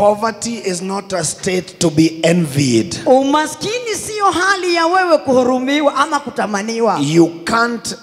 Poverty is not a state to be envied. Umaskini sio hali ya wewe kuhurumiwa ama kutamaniwa. You can't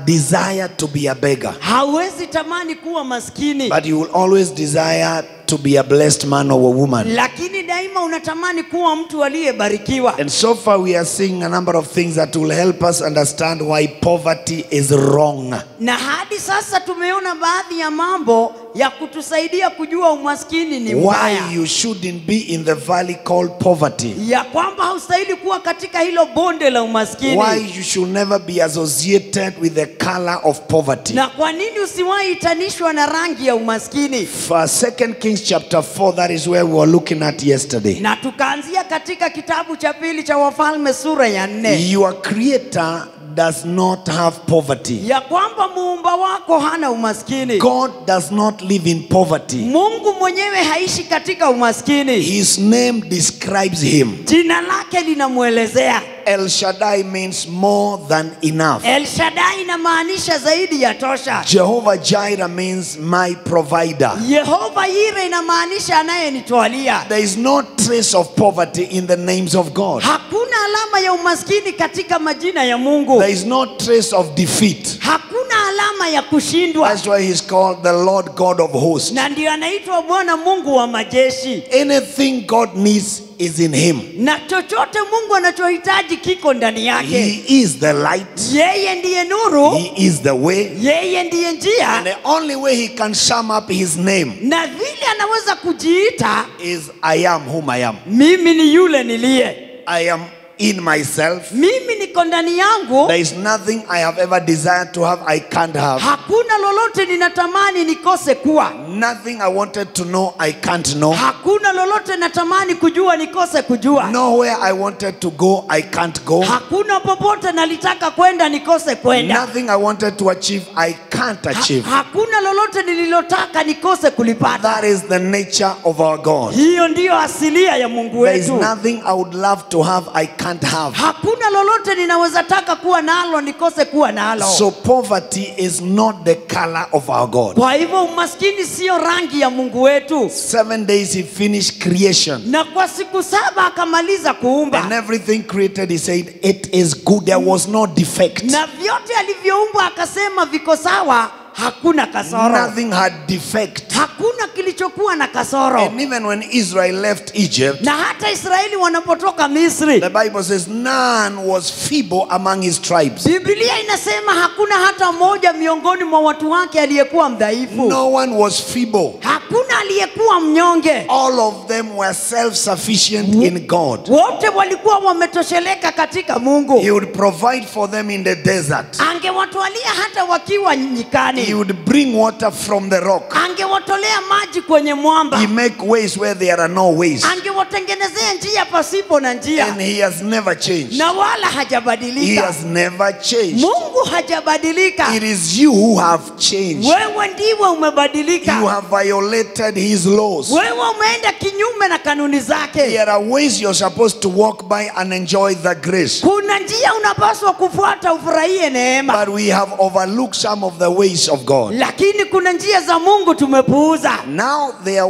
desire to be a beggar. Hauwezi tamani kuwa maskini. But you will always desire to be a blessed man or a woman. Lakini daima unatamani kuwa mtu aliyebarikiwa. And so far we are seeing a number of things that will help us understand why poverty is wrong. Na hadi sasa tumeona baadhi ya mambo ya kutusaidia kujua umaskini ni mbaya. Why you shouldn't be in the valley called poverty. Ya kwamba haustahili kuwa katika hilo bonde la umaskini. Why you should never be associated with the color of poverty. Na kwa nini usiwahi itanishwa na rangi ya umaskini? For 2 Kings chapter 4, that is where we were looking at yesterday. Na tukaanzia katika kitabu cha pili cha Wafalme sura ya 4. Your creator does not have poverty. Ya kwamba muumba wako hana umaskini. God does not live in poverty. Mungu mwenyewe haishi katika umaskini. His name describes him. Jina lake linamuelezea. El Shaddai means more than enough. El Shaddai inamaanisha zaidi ya tosha. Jehovah Jireh means my provider. Yehova Yire inamaanisha anayenitwalia. There is no trace of poverty in the names of God. Hakuna alama ya umaskini katika majina ya Mungu. There is no trace of defeat. Hakuna alama ya kushindwa. That's why he's called the Lord God of hosts. Na ndio anaitwa Bwana Mungu wa majeshi. Anything God needs is in him. Na chochote Mungu anachohitaji kiko ndani yake. He is the light. Yeye ndiye nuru. He is the way. Yeye ndiye njia. And the only way he can sum up his name Na vile anaweza kujiita is I am whom I am. mimi ni yule niliye. I am in myself. Mimi niko ndani yangu. There is nothing I have ever desired to have I can't have. Hakuna lolote ninatamani nikose kuwa. Nothing I wanted to know I can't know. Hakuna lolote natamani kujua nikose kujua. Nowhere I wanted to go I can't go. Hakuna popote nalitaka kwenda nikose kwenda. Nothing I wanted to achieve I can't achieve. Hakuna lolote nililotaka nikose kulipata. That is the nature of our God. Hiyo ndiyo asilia ya Mungu There is wetu. nothing I would love to have I can't have. Hakuna lolote ninaweza taka kuwa nalo nikose kuwa nalo. So poverty is not the color of our God. Kwa hivyo umaskini sio rangi ya Mungu wetu. 7 days he finished creation. Na kwa siku 7 akamaliza kuumba. And everything created he said it is good. There was no defect. Na vyote alivyoumba akasema viko sawa, hakuna kasoro. Nothing had defect. Hakuna kilichokuwa na kasoro. And even when Israel left Egypt, Na hata Israeli wanapotoka Misri, the Bible says none was feeble among his tribes. Biblia inasema hakuna hata mmoja miongoni mwa watu wake aliyekuwa mdhaifu. No one was feeble. Hakuna aliyekuwa mnyonge. All of them were self-sufficient in God. Wote walikuwa wametosheleka katika Mungu. He would provide for them in the desert. Angewatwalia hata wakiwa nyikani. He would bring water from the rock. Angewatolea maji kwenye mwamba. He make ways where there are no ways. Angewatengenezea njia pasipo na njia. And he has never changed. Na wala He hajabadilika. has never changed. Mungu hajabadilika. It is you who have changed. Wewe ndiwe umebadilika. You have violated his laws. Wewe umeenda kinyume na kanuni zake. There are ways you're supposed to walk by and enjoy the grace. Kuna njia unapaswa kufuata ufurahie neema. But we have overlooked some of the ways of God. Lakini kuna njia za Mungu tumepuuza. Now there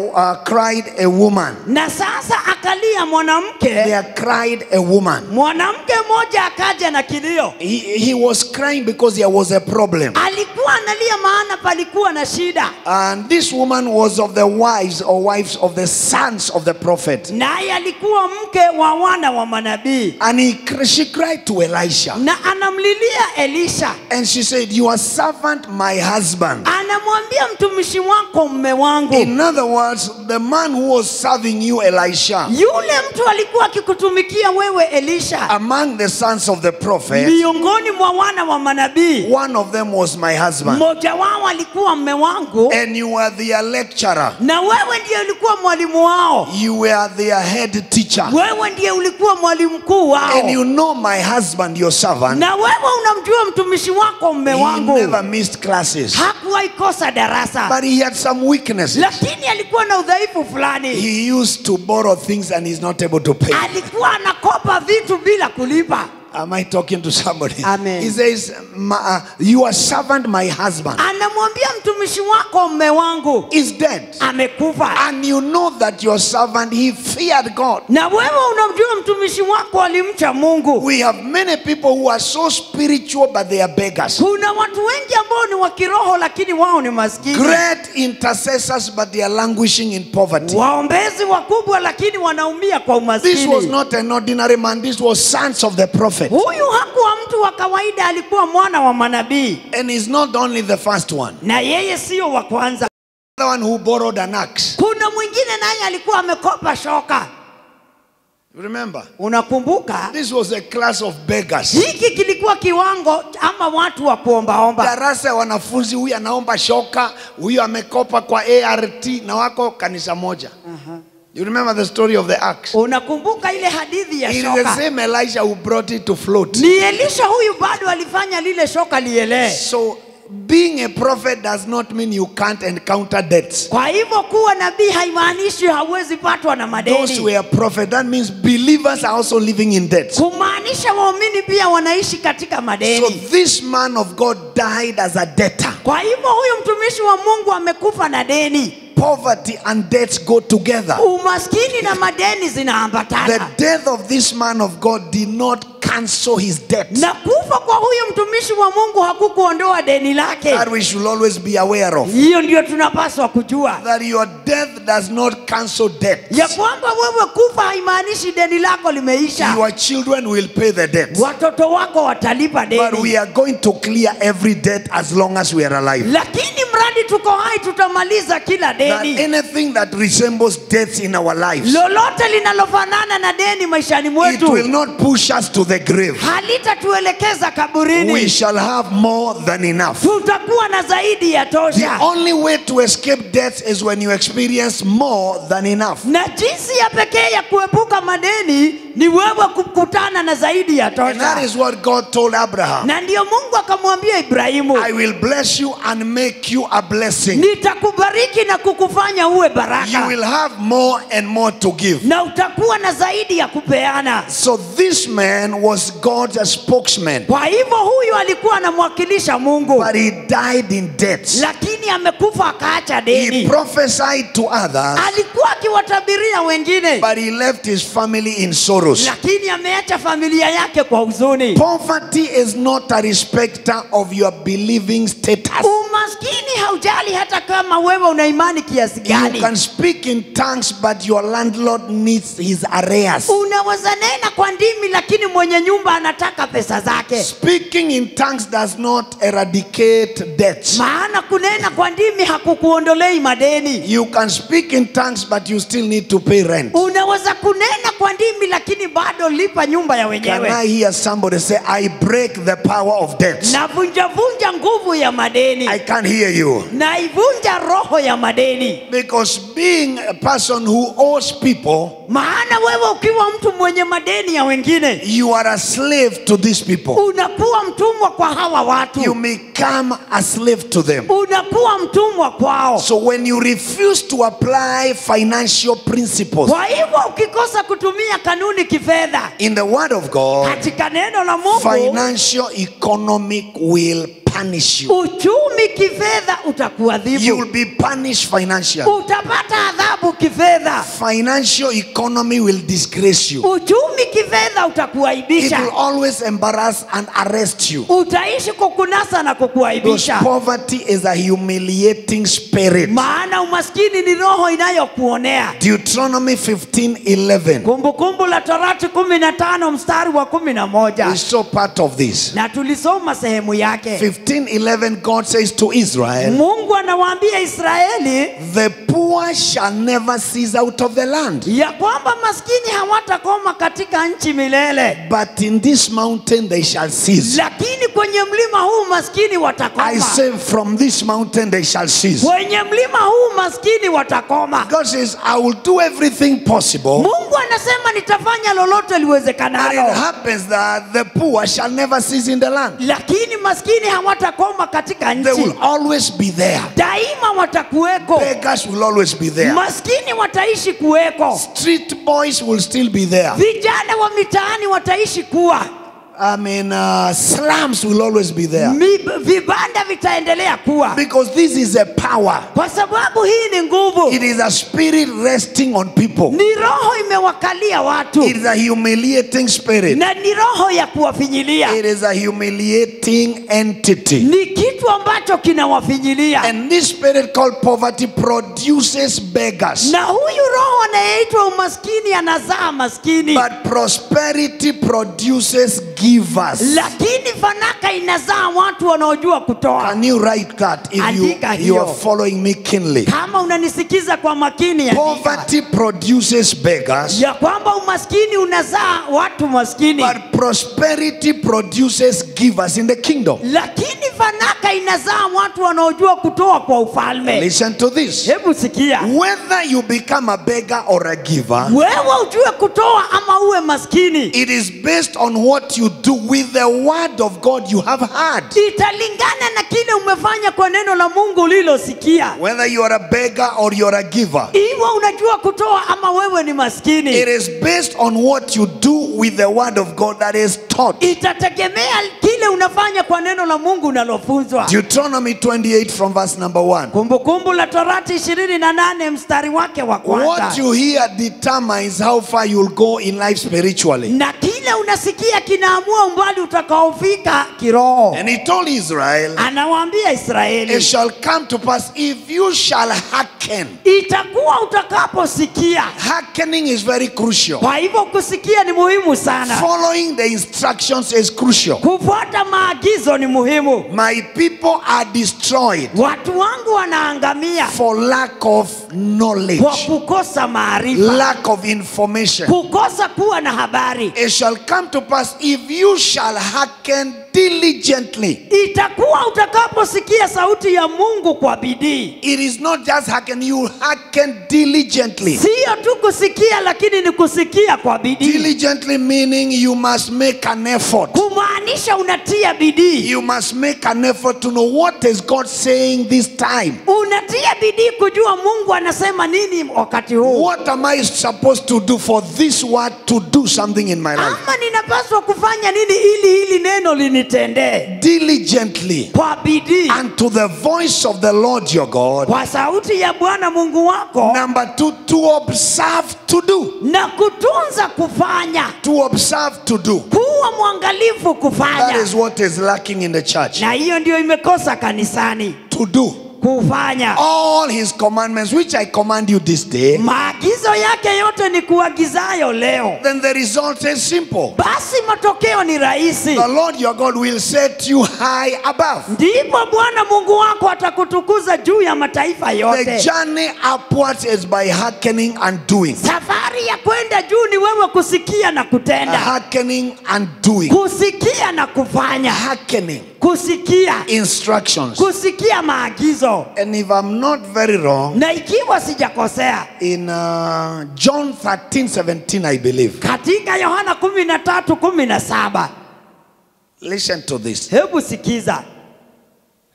cried a woman. Na sasa akalia mwanamke. There cried a woman. Mwanamke mmoja akaja na kilio. He was crying because there was a problem. Alikuwa analia maana palikuwa na shida. And this woman was of the wives of the sons of the prophet. Naye alikuwa mke wa wana wa manabii. And she cried to Elisha. Na anamlilia Elisha. And she said, your servant, my husband. Anamwambia mtumishi wako mume wangu. In other words, the man who was serving you, Elisha, Yule mtu alikuwa akikutumikia wewe Elisha. among the sons of the prophet, Miongoni mwa wana wa manabii. one of them was my husband. Mmoja wao alikuwa mume wangu. And you were their lecturer. Na wewe ndiye ulikuwa mwalimu wao. You were their head teacher. Wewe ndiye ulikuwa mwalimu mkuu wao. And you know my husband, your servant. Na wewe unamjua mtumishi wako mume He wangu. never missed classes. Hakuwahi kosa darasa. But he had some weaknesses. Lakini alikuwa na udhaifu fulani. He used to borrow things and he's not able to pay. Alikuwa anakopa vitu bila kulipa. Am I talking to somebody? Amen. He says, your servant, my husband, Anamwambia mtumishi wako mume wangu is dead. amekufa. And you know that your servant, he feared God. Na wewe unamjua mtumishi wako alimcha Mungu. We have many people who are so spiritual but they are beggars. Kuna watu wengi ambao ni wa kiroho lakini wao ni maskini. Great intercessors but they are languishing in poverty. Waombezi wakubwa lakini wanaumia kwa umaskini. This was not an ordinary man. This was sons of the prophet. Huyu hakuwa mtu wa kawaida, alikuwa mwana wa manabii. And he's not only the first one. Na yeye sio wa kwanza. The one who borrowed an axe. Kuna mwingine naye alikuwa amekopa shoka. You remember? Unakumbuka? This was a class of beggars. Hiki kilikuwa kiwango ama watu wa kuombaomba. Darasa ya wanafunzi, huyu anaomba shoka, huyu amekopa kwa ART na wako kanisa moja. You remember the story of the axe? Unakumbuka ile hadithi ya It is shoka? the same Elijah who brought it to float. Ni Elisha huyu bado alifanya lile shoka lielee. So being a prophet does not mean you can't encounter debts. Kwa hivyo kuwa nabii haimaanishi hauwezi patwa na Those who madeni. are prophet, that means believers are also living in debt. Kumaanisha waumini pia wanaishi katika So madeni. this man of God died as a debtor. Kwa hivyo huyu mtumishi wa Mungu amekufa na deni. Poverty and debts go together. Umaskini na madeni zinaambatana. The death of this man of God did not cancel his debt. Na kufa kwa huyu mtumishi wa Mungu hakukuondoa deni lake. That we should always be aware of. Hiyo ndio tunapaswa kujua. That your death does not cancel debt. Ya kwamba wewe kufa haimaanishi deni lako limeisha. Your children will pay the debt. Watoto wako watalipa deni. But we are going to clear every debt as long as we are alive. Lakini mradi tuko hai tutamaliza kila That deni. anything that resembles debts in our lives, Lolote linalofanana na deni maishani it mwetu will not push us to the grave. halitatuelekeza kaburini. We shall have more than enough. Tutakuwa na zaidi ya The tosha. only way to escape death is when you experience more than enough. Na jinsi ya pekee ya kuepuka madeni ni wewe kukutana na zaidi ya And that tosha. is what God told Abraham. Na ndiyo Mungu akamwambia Ibrahimu, I will bless you and make you a blessing. nitakubariki na kukufanya uwe You baraka. will have more and more to give. Na utakuwa na zaidi ya kupeana. So this man was God's spokesman, Kwa hivyo huyu alikuwa anamwakilisha Mungu. but he died in debt. Lakini amekufa akaacha He deni. prophesied to others, Alikuwa akiwatabiria wengine. but he left his family in sorrows. Lakini ameacha familia yake kwa huzuni. Poverty is not a respecter of your believing status. Umaskini haujali hata kama wewe una imani kiasi You gani. can speak in tongues, but your landlord needs his arrears. Unaweza nena kwa ndimi lakini mwenye nyumba anataka pesa zake. Speaking in tongues does not eradicate debts. Maana kunena kwa ndimi hakukuondolei madeni. You can speak in tongues, but you still need to pay rent. Unaweza kunena kwa ndimi lakini bado lipa nyumba ya Can wenyewe. I hear somebody say, I break the power of debt? Na vunja nguvu ya madeni. I can't hear you. Na ivunja roho ya madeni. Because being a person who owes people, Maana wewe ukiwa mtu mwenye madeni ya wengine, you are a slave to these people. unakuwa mtumwa kwa hawa watu. You become a slave to them. Unakuwa mtumwa kwao. So when you refuse to apply financial principles Kwa hivyo ukikosa kutumia kanuni kifedha in the word of God, katika neno la Mungu, financial economic will punish you. uchumi kifedha You utakuadhibu. will be punished financially. Utapata adhabu kifedha. Financial economy will disgrace you. Uchumi kifedha It utakuaibisha. will always embarrass and arrest you. Utaishi kukunasa na Because kukuaibisha. poverty is a humiliating spirit. Maana umaskini ni roho inayokuonea. Deuteronomy 15:11. Kumbukumbu la Torati 15 mstari wa 11. We saw part of this. Na tulisoma sehemu yake. 15:11, God says to Israel, Mungu anawaambia Israeli the poor shall never cease out of the land. ya kwamba maskini hawatakoma katika nchi milele. But in this mountain they shall cease. Lakini kwenye mlima huu maskini I watakoma. say from this mountain they shall cease. Kwenye mlima huu maskini watakoma. God says, I will do everything possible. Mungu anasema nitafanya lolote But it liwezekanalo. happens that the poor shall never cease in the land. Lakini maskini hawatakoma katika They will nchi. always be there. Daima watakuweko. Beggars will always be there. Maskini wataishi kuweko. Street boys will still be there. Vijana wa mitaani wataishi kuwa. slums will always be there. Vibanda vitaendelea kuwa. Because this is a power. Kwa sababu hii ni nguvu. It is a spirit resting on people. Ni roho imewakalia watu. It is a humiliating spirit. Na ni roho ya kuwafinyilia. It is a humiliating entity. Ni kitu ambacho kinawafinyilia. And this spirit called poverty produces beggars. Na huyu roho anayeitwa umaskini anazaa maskini. But prosperity produces givers. Lakini fanaka inazaa watu wanaojua kutoa. Can you write that if you are following me keenly? Kama unanisikiza kwa makini, poverty produces beggars. Ya kwamba umaskini unazaa watu maskini. But prosperity produces givers in the kingdom. Lakini fanaka inazaa watu wanaojua kutoa kwa ufalme. Listen to this. Hebu sikia. Whether you become a beggar or a giver, wewe ujue kutoa ama uwe maskini, it is based on what you do with the word of God you have heard. Italingana na kile umefanya kwa neno la Mungu ulilosikia. Whether you are a beggar or you are a giver, iwe unajua kutoa ama wewe ni maskini, it is based on what you do with the word of God that is taught. Itategemea kile unafanya kwa neno la Mungu unalofunzwa. Deuteronomy 28 from verse number 1. Kumbukumbu la Torati 28 mstari wake wa kwanza. What you hear determines how far you will go in life spiritually. Na kile unasikia kinaamua umbali utakaofika kiroho. And he told Israel, anawaambia Israeli, it shall come to pass if you shall hearken. Itakuwa utakaposikia. Hearkening is very crucial. Kwa hivyo kusikia ni muhimu sana. Following the instructions is crucial. Kufuata maagizo ni muhimu. My people are destroyed. Watu wangu wanaangamia for lack of knowledge. Kwa kukosa maarifa. Lack of information. Kukosa kuwa na habari. It shall come to pass if you shall hearken diligently. Itakuwa utakaposikia sauti ya Mungu kwa bidii. It is not just hearken, you hearken diligently. Sio tu kusikia, lakini ni kusikia kwa bidii. Diligently meaning you must make an effort. Kumaanisha unatia bidii. You must make an effort to know what is God saying this time. Unatia bidii kujua Mungu anasema nini wakati huu. What am I supposed to do for this word to do something in my life? Ama ninapaswa kufanya nini ili hili neno linitendee? Diligently. Kwa bidii. And to the voice of the Lord your God. Kwa sauti ya Bwana Mungu wako. Number 2, to observe to do. Na kutunza kufanya. To observe to do. Kuwa mwangalifu kufanya. That is what is lacking in the church. Na hiyo ndio imekosa kanisani. To do. Kufanya. All his commandments which I command you this day. Maagizo yake yote ni kuagizayo leo. Then the result is simple. Basi matokeo ni rahisi. The Lord your God will set you high above. Ndipo Bwana Mungu wako atakutukuza juu ya mataifa yote. The journey upwards is by hearkening and doing. Safari ya kwenda juu ni wewe kusikia na kutenda. Hearkening and doing. Kusikia na kufanya. Hearkening. Kusikia instructions. Kusikia maagizo. And if I'm not very wrong, na ikiwa sijakosea, in John 13:17 I believe. Katika Yohana 13:17. Listen to this. Hebu sikiza.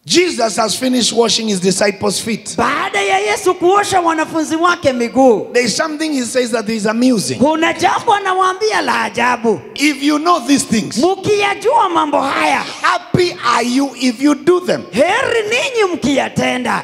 Jesus has finished washing his disciples' feet. Baada ya Yesu kuosha wanafunzi wake miguu, there is something he says that is amusing. Kuna jambo anawaambia la ajabu. If you know these things, mkiyajua mambo haya, happy are you if you do them. Heri ninyi mkiyatenda.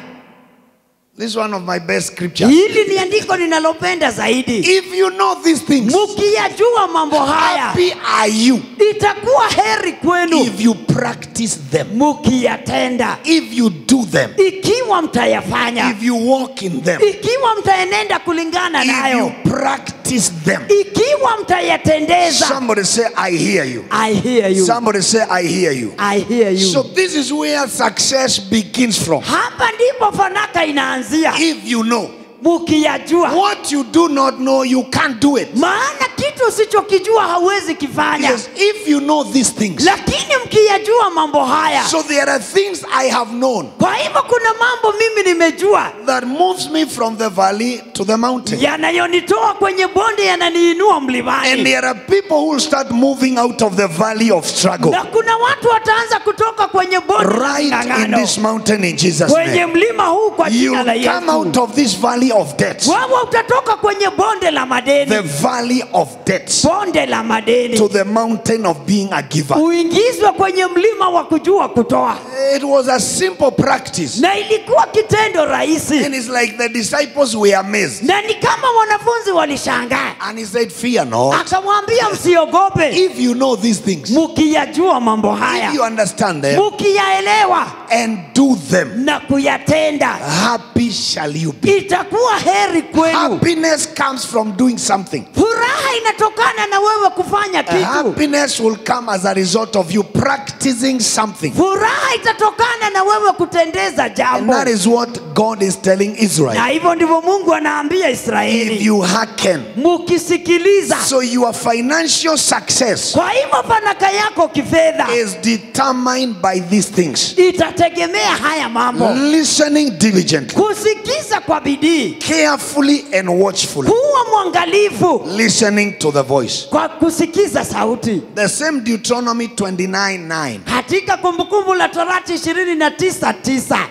This is one of my best scriptures. Hili ni andiko ninalopenda zaidi. If you know these things, mkiyajua mambo haya, happy are you. Itakuwa heri kwenu if you practice them. Mkiyatenda. If you do them. Ikiwa mtayafanya. If you walk in them. Ikiwa mtaenenda kulingana nayo. If you practice them. Ikiwa mtayatendeza. Somebody say I hear you. I hear you. Somebody say I hear you. I hear you. So this is where success begins from. Hapa ndipo fanaka inaanzia. If you know. Mukiyajua. What you do not know, you can't do it. Maana kitu usichokijua hauwezi kifanya. Yes, if you know these things. Lakini mkiyajua mambo haya. So there are things I have known. Kwa hivyo kuna mambo mimi nimejua. That moves me from the valley to the mountain. Yanayonitoa kwenye bonde yananiinua mlimani. And there are people who will start moving out of the valley of struggle. Na kuna watu wataanza kutoka kwenye bonde right in this mountain in Jesus' name. Kwenye mlima huu kwa jina la Yesu. You come out of this valley valley of death. wewe utatoka kwenye bonde la madeni, The valley of death. bonde la madeni, To the mountain of being a giver. uingizwe kwenye mlima wa kujua kutoa. It was a simple practice. Na ilikuwa kitendo rahisi, And it's like the disciples were amazed. na ni kama wanafunzi walishangaa. And he said, fear not. Akamwambia msiogope, If you know these things, mukiyajua mambo if haya, you understand them mukiyaelewa and do them, na kuyatenda, happy shall you be. itakuwa heri kwenu. Happiness comes from doing something. Furaha inatokana na wewe kufanya kitu. Happiness will come as a result of you practicing something. Furaha itatokana na wewe kutendeza And jambo. that is what God is telling Israel. Na hivyo ndivyo Mungu anaambia If Israeli, you hearken, mukisikiliza. so your financial success Kwa hivyo fanaka yako kifedha is determined by these things. itategemea haya mambo. Listening diligently, Kusikiza kwa bidii, carefully and watchfully, kuwa mwangalifu listening to the voice. kwa kusikiza sauti. The same Deuteronomy 29:9. Katika Kumbukumbu la Torati 29:9,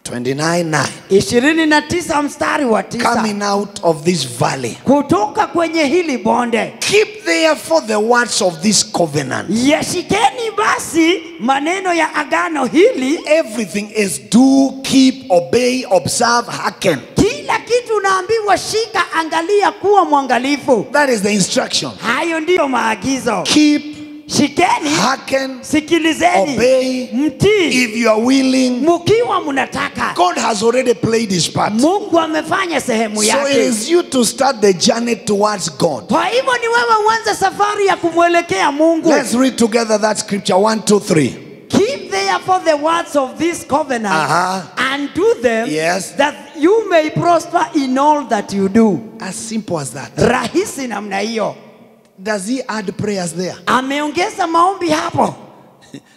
29:9. 29 mstari wa 9, Coming out of this valley. kutoka kwenye hili bonde, Keep therefore the words of this covenant. yashikeni basi maneno ya agano hili. Everything is do, keep, obey, observe, hearken. Kila kitu unaambiwa shika, angalia, kuwa mwangalifu. That is the instruction. Hayo ndiyo maagizo. Keep, Shikeni, hearken, sikilizeni, obey. mtii, If you are willing, mukiwa mnataka. God has already played his part. Mungu amefanya sehemu So it yake. is you to start the journey towards God. Kwa hivyo ni wewe uanze safari ya kumwelekea Mungu. Let's read together that scripture 1, 2, 3. Keep therefore the words of this covenant and do them, Yes. that you may prosper in all that you do. As simple as that. Rahisi namna hiyo. Does he add prayers there? Ameongeza maombi hapo.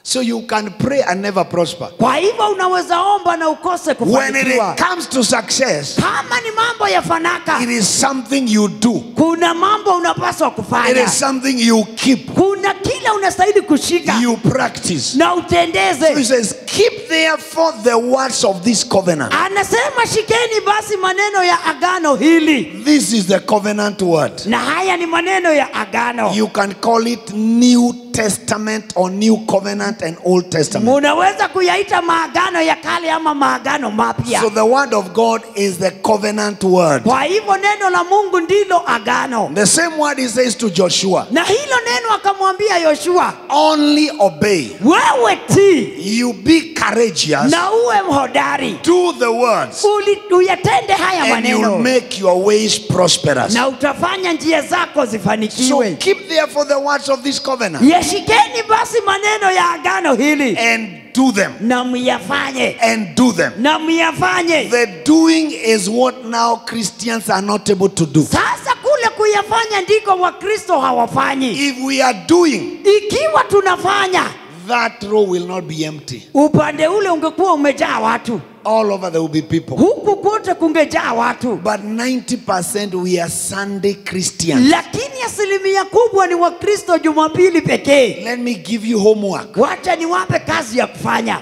So you can pray and never prosper. Kwa hivyo unaweza omba na ukose When kufanikiwa. it comes to success, Kama ni mambo ya fanaka, it is something you do. kuna mambo unapaswa It kufanya. is something you keep. Kuna kila unastahili kushika You practice. na So he utendeze. says, keep therefore the words of this covenant. Anasema shikeni basi maneno ya agano hili. This is the covenant word. Na haya ni maneno ya agano. You can call it New Testament or New Covenant and Old Testament. Munaweza kuyaita maagano ya kale ama maagano mapya. So the word of God is the covenant word. Kwa hivyo neno la Mungu ndilo agano. The same word he says to Joshua, Na hilo neno akamwambia Yoshua, only obey. wewe ti You be courageous, na uwe mhodari. do the words, Uyatende haya and you'll maneno make your ways prosperous. na utafanya njia zako So zifanikiwe. keep therefore the words of this covenant Yashikeni basi maneno ya agano hili and do them. na myafanye. And do them. Na myafanye. The doing is what now Christians are not able to do. Sasa kule kuyafanya ndiko Wakristo hawafanyi. If we are doing, Ikiwa tunafanya, that row will not be empty. upande ule ungekuwa umejaa watu, All over there will be people. huku kote kungejaa watu. But 90% we are Sunday Christians. Lakini asilimia kubwa ni Wakristo Jumapili pekee. Let me give you homework. Wacha niwape kazi ya kufanya.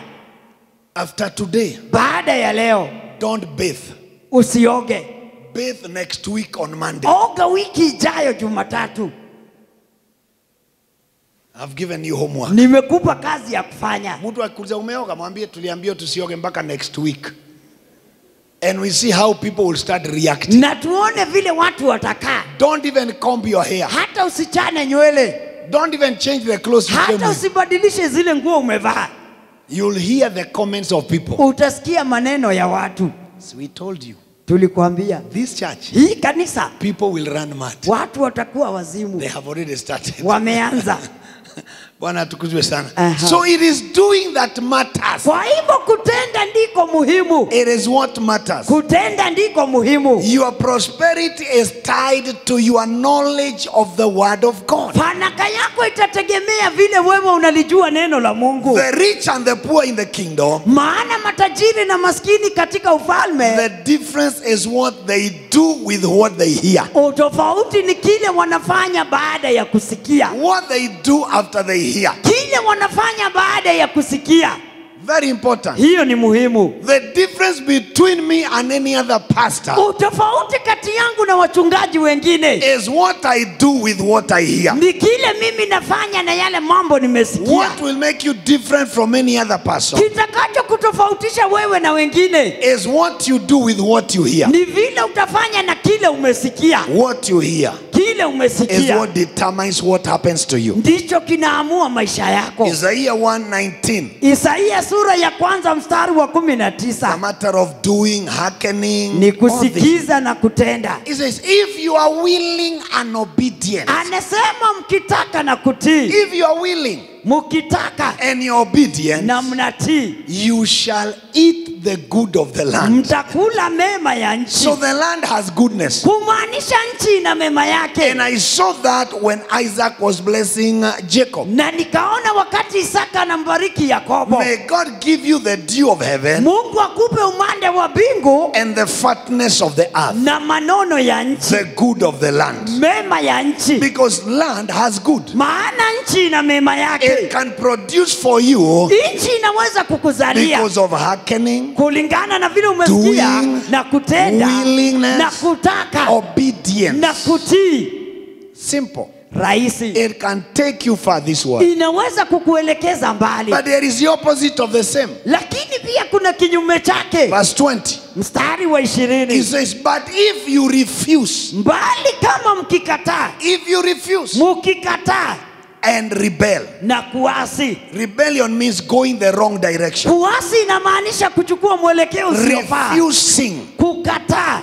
After today, Baada ya leo, don't bathe. usioge. Bathe next week on Monday. Oga wiki ijayo Jumatatu. I've given you homework. Nimekupa kazi ya kufanya. Mtu akuuliza umeoga, mwambie tuliambiwa tusioge mpaka next week. And we see how people will start reacting. Na tuone vile watu watakaa. Don't even comb your hair. Hata usichane nywele. Don't even change the clothes you came Hata with. usibadilishe zile nguo umevaa. You'll hear the comments of people. Utasikia maneno ya watu. So we told you, Tulikuambia this church, hii kanisa people will run mad. watu watakuwa wazimu. They have already started. Wameanza. Bwana atukuzwe sana. Aha. So it is doing that matters. Kwa hivyo kutenda ndiko muhimu. It is what matters. Kutenda ndiko muhimu. Your prosperity is tied to your knowledge of the word of God. Fanaka yako itategemea vile wewe unalijua neno la Mungu. The rich and the poor in the kingdom, Maana matajiri na maskini katika ufalme, the difference is what they do with what they hear. utofauti ni kile wanafanya baada ya kusikia. What they do after they hear. Kile wanafanya baada ya kusikia. Very important. Hiyo ni muhimu. The difference between me and any other pastor Utofauti kati yangu na wachungaji wengine is what I do with what I hear. ni kile mimi nafanya na yale mambo nimesikia. What will make you different from any other person Kitakacho kutofautisha wewe na wengine is what you do with what you hear. ni vile utafanya na kile umesikia. What you hear Kile is umesikia what determines what happens to you. ndicho kinaamua maisha yako. Isaiah 1:19. Isaia sura ya kwanza mstari wa A 19 matter of doing, hearkening, ni all this. kusikiza na kutenda. It says, if you are willing and obedient, Anasema mkitaka na kutii. if you are willing Mkitaka and you're obedient, na mnatii, you shall eat the good of the land. mtakula mema ya nchi. So the land has goodness. Kumaanisha nchi ina mema yake. And I saw that when Isaac was blessing Jacob. Na nikaona wakati Isaka anambariki Yakobo. May God give you the dew of heaven Mungu akupe umande wa bingu and the fatness of the earth, na manono ya nchi. the good of the land. Mema ya nchi. Because land has good. Maana nchi ina mema yake. It can produce for you Nchi inaweza kukuzalia because of hearkening, kulingana na vile umesikia doing, na kutenda willingness, na kutaka obedience. na kutii. Simple. Rahisi. It can take you far, this word. Inaweza kukuelekeza mbali. But there is the opposite of the same. Lakini pia kuna kinyume chake. Verse 20. Mstari wa It 20. says, but if you refuse, Mbali kama mkikataa, if you refuse mkikataa and rebel. na kuasi. Rebellion means going the wrong direction. Kuasi inamaanisha kuchukua mwelekeo usiofaa. Refusing. Kukataa.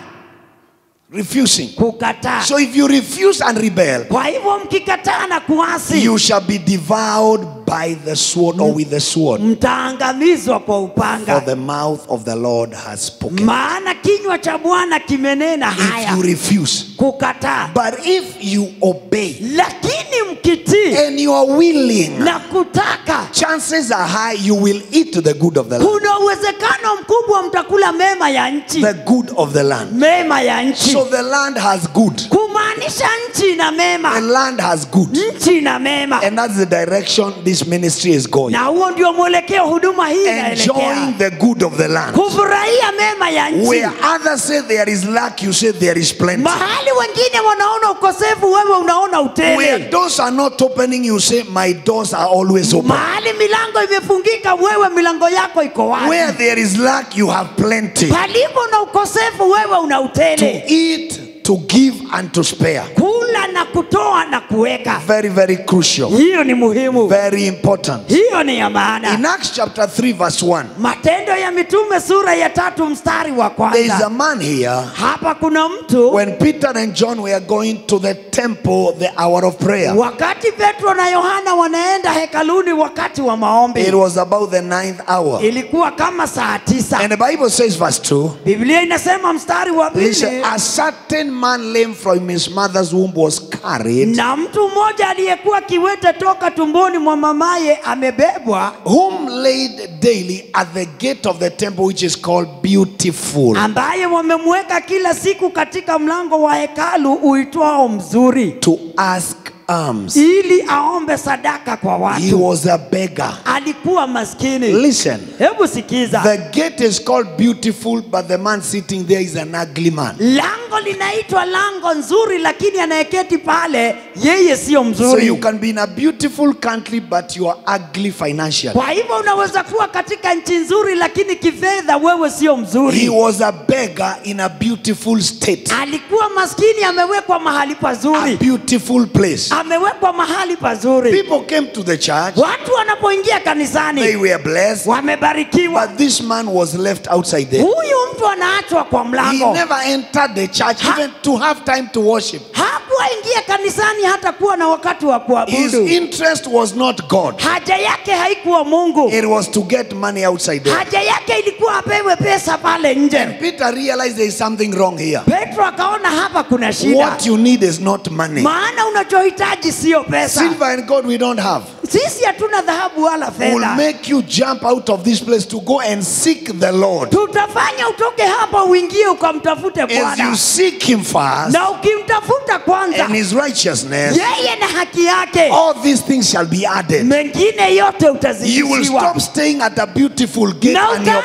Refusing. Kukataa. So if you refuse and rebel, Kwa hivyo mkikataa na kuasi, you shall be devoured by the sword or with the sword. mtaangamizwa kwa For upanga. the mouth of the Lord has spoken. Maana kinywa cha Bwana kimenena If haya. you refuse. Kukataa. But if you obey Lakini mkitii and you are willing, na kutaka, chances are high you will eat the good of the land. kuna uwezekano mkubwa mtakula mema ya nchi. The good of the land. Mema ya nchi. So the land has good. Kumaanisha nchi na The mema. land has good. Nchi na mema. And that's the direction this ministry is going. Na huo ndio mwelekeo huduma hii inaelekea. Enjoying the good of the land. Kufurahia mema ya nchi. Where others say there is lack, you say there is plenty. Mahali wengine wanaona ukosefu, wewe unaona Where utele. doors are not opening, you say my doors are always open. Mahali milango imefungika, wewe milango yako iko wazi. Where there is lack, you have plenty. Palipo na ukosefu, wewe una To utele. eat, to give and to spare. Kula na kutoa na kuweka. Very, very crucial. Hiyo ni muhimu. Very important. Hiyo ni ya maana. In Acts chapter 3 verse 1, Matendo ya Mitume sura ya 3 mstari wa there is a kwanza. man here. Hapa kuna mtu, When Peter and John were going to the temple, the hour of prayer, wakati Petro na Yohana wanaenda hekaluni wakati wa it maombi, was about the 9th hour. ilikuwa kama saa 9. And the Bible says verse 2, Biblia inasema mstari wa listen, 2, a certain man lame from his mother's womb was carried, na mtu mmoja aliyekuwa kiwete toka tumboni mwa mamaye amebebwa, whom laid daily at the gate of the temple, which is called Beautiful, ambaye wamemweka kila siku katika mlango wa hekalu uitwao Mzuri, to ask alms. ili aombe sadaka kwa He watu. was a beggar. Alikuwa maskini. Listen, Hebu sikiza. the gate is called Beautiful, but the man sitting there is an ugly man. Lango linaitwa lango nzuri, lakini anayeketi pale yeye sio So mzuri. you can be in a beautiful country, but you are ugly financially. Kwa hivyo unaweza kuwa katika nchi nzuri, lakini kifedha wewe sio He mzuri. was a beggar in a beautiful state, Alikuwa maskini, amewekwa mahali a pazuri, beautiful place. amewekwa mahali pazuri. People came to the church, Watu wanapoingia they kanisani were blessed, wamebarikiwa. but this man was left outside there. Huyu mtu anaachwa kwa He mlango. never entered the church even to have time to worship. Hakuingia kanisani hata kuwa na wakati wa His kuabudu. interest was not God. Haja yake haikuwa Mungu. It was to get money outside there. Haja yake ilikuwa apewe pesa pale pale nje. And Peter realized there is something wrong here. Petro akaona hapa kuna shida. What you need is not money. Maana unachohitaji sio pesa. Silver and gold we don't have. Sisi hatuna dhahabu wala Will fedha. make you jump out of this place to go and seek the Lord. Tutafanya utoke hapa uingie ukamtafute As you Bwana. seek him first Na ukimtafuta kwanza and his righteousness, yeye na haki yake, all these things shall be added. mengine yote You will utazidishiwa. stop staying at a beautiful gate Na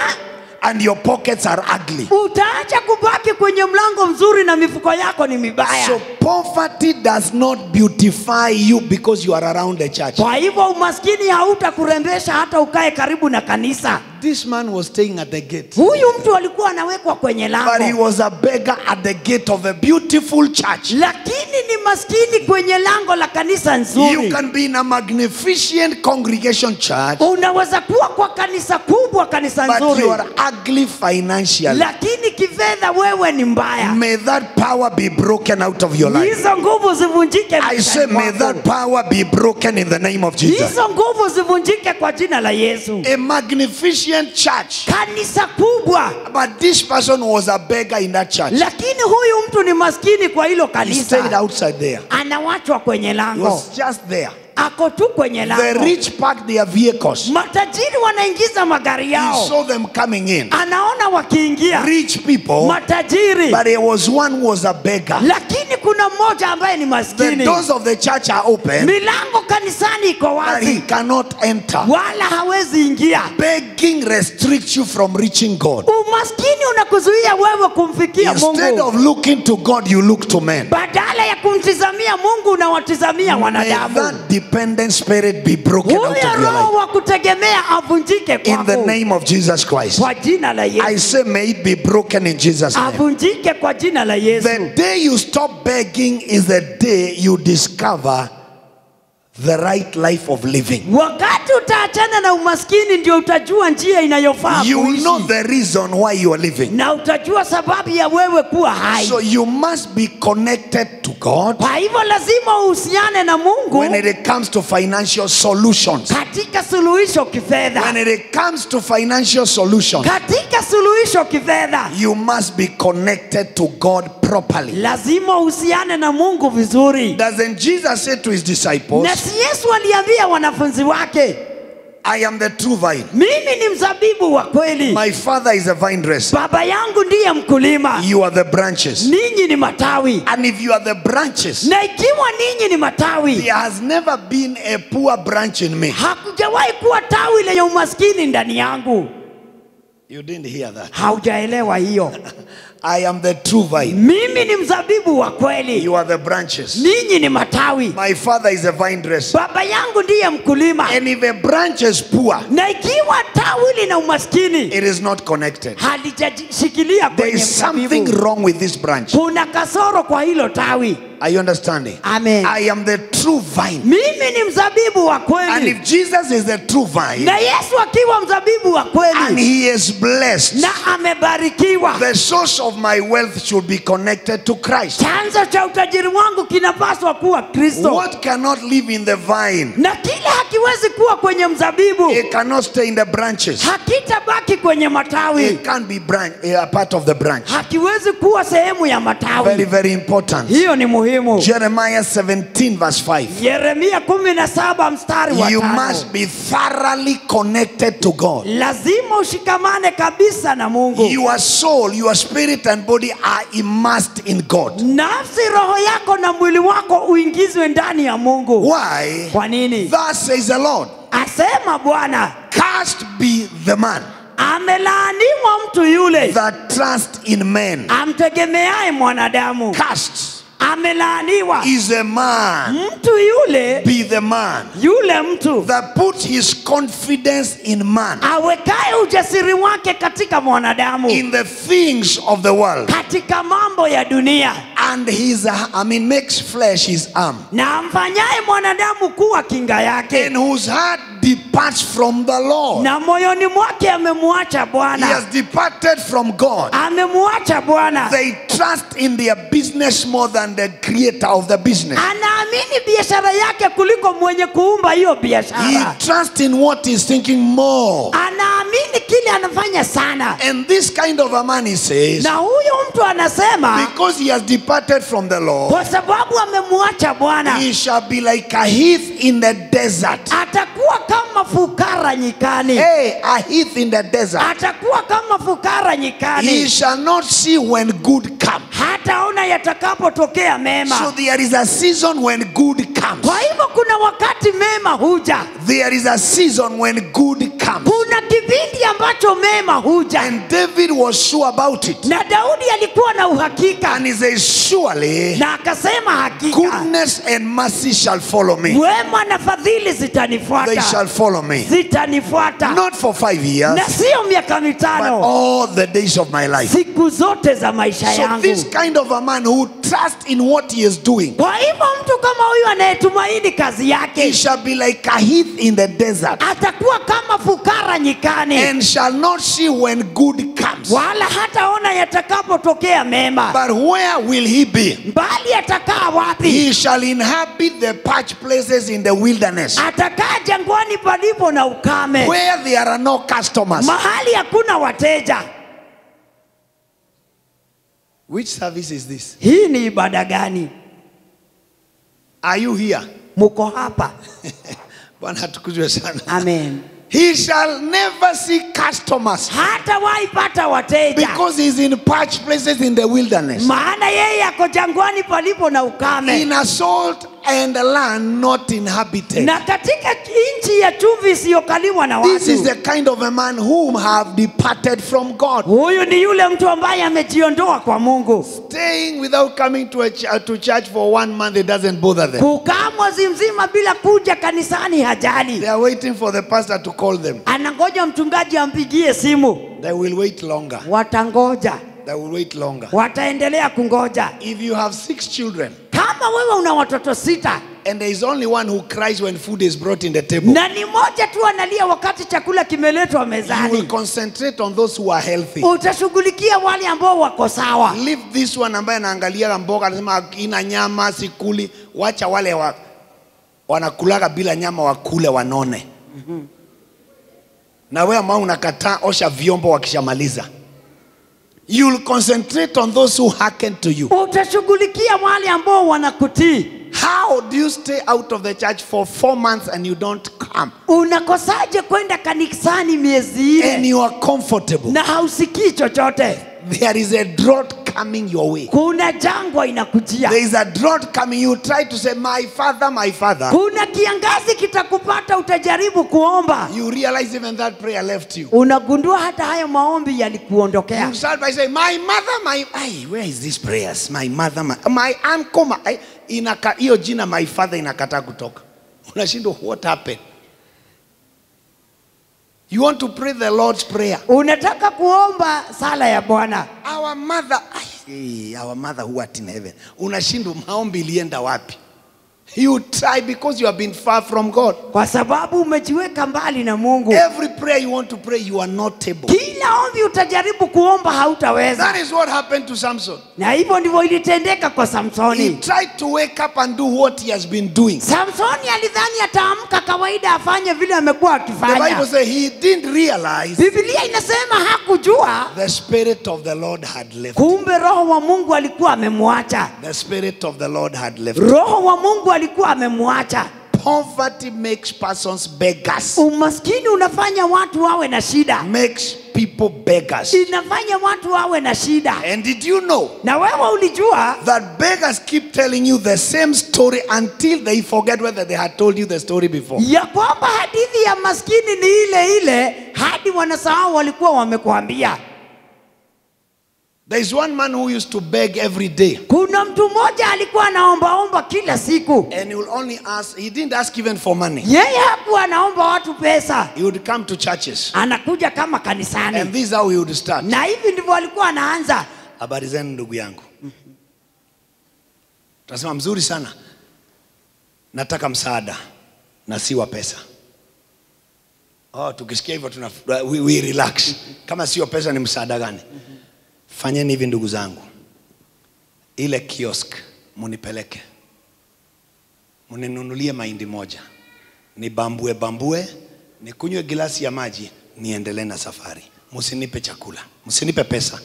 and your pockets are ugly. Utaacha kubaki kwenye mlango mzuri na mifuko yako ni mibaya. So poverty does not beautify you because you are around the church. Kwa hivyo umaskini hautakurembesha hata ukae karibu na kanisa. This man was staying at the gate, Huyu mtu alikuwa anawekwa kwenye but he lango, was a beggar at the gate of a beautiful church. lakini ni maskini kwenye lango la kanisa You nzuri. can be in a magnificent congregation church, Unaweza kuwa kwa kanisa kubwa, kanisa but nzuri, you are ugly financially. lakini kifedha wewe ni mbaya. May that power be broken out of your life. Hizo nguvu zivunjike I maishani say, may mwako. that power be broken in the name of Jesus. Hizo nguvu zivunjike kwa jina la Yesu. A magnificent church, Kanisa kubwa, but this person was a beggar in that church. lakini huyu mtu ni maskini kwa hilo He stayed kanisa. outside there. Anawachwa kwenye He lango, was just there. ako tu kwenye The lango. rich parked their vehicles. Matajiri wanaingiza magari He yao, saw them coming in. anaona wakiingia Rich people, matajiri, but there was one who was a beggar. lakini kuna mmoja ambaye ni The maskini. doors of the church are open, Milango kanisani iko but he wazi, cannot enter. wala hawezi ingia. Begging restricts you from reaching God. Umaskini unakuzuia wewe kumfikia Instead Mungu. of looking to God, you look to men. Badala ya kumtizamia Mungu unawatizamia May wanadamu. that dependent spirit be broken out Huyo of your roho life. wa kutegemea avunjike In the kwako name of Jesus Christ. kwa jina la I Yesu. say, may it be broken in Jesus' name. Avunjike kwa jina la Yesu. The day you stop begging is the day you discover the right life of living. Wakati utaachana na umaskini ndio utajua njia inayofaa You will know kuishi, the reason why you are living. na utajua sababu ya wewe kuwa hai. So you must be connected to God Kwa hivyo lazima uhusiane na Mungu when it comes to financial solutions. katika suluhisho kifedha. When it comes to financial solutions, Katika suluhisho kifedha you must be connected to God properly. lazima uhusiane na Mungu vizuri. Doesn't Jesus say to his Na disciples, si Yesu aliambia wanafunzi wake, I am the true vine. mimi ni mzabibu wa kweli, My father is a vine dresser. baba yangu ndiye mkulima, You are the branches. ninyi ni matawi. And if you are the branches, Na ikiwa ninyi ni matawi, there has never been a poor branch in me. hakujawahi kuwa tawi lenye umaskini ndani yangu. You didn't hear that. Haujaelewa hiyo. I am the true vine. Mimi ni mzabibu wa kweli, You are the branches. ninyi ni matawi. My father is a vine dresser. Baba yangu ndiye mkulima. And if a branch is poor, Na ikiwa tawi lina umaskini, it is not connected. halijashikilia There kwenye is something mzabibu, wrong with this branch. kuna kasoro kwa hilo tawi. Are you understanding? Amen. I am the true vine. Mimi ni mzabibu wa And kweli, if Jesus is the true vine, na Yesu akiwa mzabibu wa and kweli he is blessed, na amebarikiwa, the source of my wealth should be connected to Christ. chanzo cha utajiri wangu kinapaswa kuwa Kristo. What cannot live in the vine, Na kile hakiwezi kuwa kwenye mzabibu, it cannot stay in the branches. hakitabaki kwenye matawi, It can't be a part of the branch. hakiwezi kuwa sehemu ya Very, matawi. very important. Hiyo ni muhimu. Jeremiah 17 verse 5. Yeremia 17 mstari wa You 5. must be thoroughly connected to God. Lazima ushikamane kabisa na Mungu. Your soul, your spirit and body are immersed in God. Nafsi, roho yako na mwili wako uingizwe ndani ya Mungu. Why? Kwa nini? Thus says the Lord, Asema Bwana, cursed be the man amelaaniwa mtu yule that trust in men. amtegemeaye mwanadamu. Cursed Amelaaniwa is a man, mtu yule, be the man yule mtu that puts his confidence in man, awekaye ujasiri wake katika mwanadamu, in the things of the world, katika mambo ya dunia, and makes flesh his arm, na amfanyaye mwanadamu kuwa kinga yake, in whose heart departs from the Lord. na moyoni mwake amemwacha He Bwana, has departed from God. amemwacha Bwana, They trust in their business more than the creator of the business. anaamini biashara yake kuliko mwenye kuumba hiyo He biashara, trusts in what he's thinking more. anaamini kile anafanya sana. And this kind of a man, he says, Na huyo mtu anasema because he has departed from the Lord, kwa sababu amemwacha Bwana, he shall be like a heath in the desert. atakuwa kama fukara nyikani. Hey, a heath in the desert. Atakuwa kama fukara He nyikani, shall not see when good comes. hataona yatakapotokea So mema. there is a season when good comes. Kwa hivyo kuna wakati mema huja, There is a season when good comes. kuna kipindi ambacho mema huja. And David was sure about it. Na Daudi alikuwa na uhakika, And he says, surely na akasema hakika goodness and mercy shall follow me. wema na fadhili They zitanifuata, shall follow me. zitanifuata, Not for 5 years, na sio miaka but mitano, all the days of my life. siku zote za maisha So yangu. this kind of a man who trusts in what he is doing, Kwa hivyo mtu kama huyu anayetumaini kazi he yake shall be like a heath in the desert, atakuwa kama fukara nyikani, and shall not see when good comes. wala hataona yatakapotokea mema. But where will he be? Bali atakaa wapi? He shall inhabit the parched places in the wilderness, Atakaa jangwani palipo na ukame, where there are no customers. mahali hakuna wateja. Which service is this? Hii ni ibada gani? Are you here? Muko hapa? Bwana atukuzwe sana. Amen. He shall never see customers Hata waipata wateja, because he's in parched places in the wilderness, maana yeye ako jangwani palipo na ukame, in a salt and land not inhabited. na katika nchi ya chumvi isiyokaliwa na This is watu. the kind of a man whom have departed from God. Huyu ni yule mtu ambaye amejiondoa kwa Mungu. Staying without coming to church for 1 month, it doesn't bother them. Kukaa mwezi mzima bila kuja kanisani hajali, They are waiting for the pastor to call them. anangoja mchungaji ampigie simu. They will wait longer. Watangoja, They will wait longer. wataendelea kungoja. If you have 6 children Kama wewe una watoto 6 and there is only one who cries when food is brought in the table, na ni moja tu analia wakati chakula kimeletwa you will mezani, concentrate on those who are healthy. utashughulikia wale ambao wako sawa. Leave this one ambaye anaangalia mboga anasema ina nyama sikuli. Wacha wale wanakulaga bila nyama wakule wanone. Na wewe ambao unakataa, osha vyombo wakishamaliza. You will concentrate on those who hearken to you. Utashughulikia wale ambao wanakutii. How do you stay out of the church for 4 months and you don't come? Unakosaje kwenda kanisani miezi And ile you are comfortable. na hausikii chochote? There is a drought coming your way. Kuna jangwa inakujia, There is a drought coming. You try to say, my father, my father. kuna kiangazi kitakupata, utajaribu kuomba, You realize even that prayer left you. unagundua hata hayo maombi yalikuondokea. You start by saying, my mother, where is these prayers? My mother, my uncle, hiyo jina my father inakataa kutoka. Unashindwa, what happened? You want to pray the Lord's prayer. Unataka kuomba sala ya Bwana. Our mother who art in heaven. Unashindwa, maombi ilienda wapi? You try because you have been far from God. Kwa sababu umejiweka mbali na Mungu. Every prayer you want to pray, you are not able. Kila ombi utajaribu kuomba hautaweza. That is what happened to Samson. Na hivyo ndivyo ilitendeka kwa He Samsoni. tried to wake up and do what he has been doing. Samsoni alidhani ataamka kawaida afanye vile amekuwa The Bible akifanya. says he didn't realize Biblia inasema hakujua, the Spirit of the Lord had left him. kumbe Roho wa Mungu alikuwa amemwacha. The Spirit of the Lord had left him. Roho wa Mungu alikuwa amemwacha. Poverty makes persons beggars. Umaskini unafanya watu wawe na shida. Makes people beggars. Inafanya watu wawe na shida. And did you know Na wewe ulijua that beggars keep telling you the same story until they forget whether they had told you the story before? ya kwamba hadithi ya maskini ni ile ile hadi wanasahau walikuwa wamekuambia. There is one man who used to beg every day. Kuna mtu mmoja alikuwa anaombaomba kila siku. And he will only ask, he didn't ask even for money. Yeye hakuwa anaomba watu pesa. He would come to churches. Anakuja kama And kanisani. this is how he would start. Na hivi ndivyo alikuwa anaanza. Habari zenu ndugu yangu. Tunasema mzuri sana. Nataka msaada na si wa pesa. Oh, tukisikia hivyo we relax. Kama sio pesa ni msaada gani? Fanyeni hivi ndugu zangu. Ile kiosk munipeleke. Muninunulie mahindi moja. Ni bambue, ni kunywe glasi ya maji, niendelee na safari. Msinipe chakula, msinipe pesa.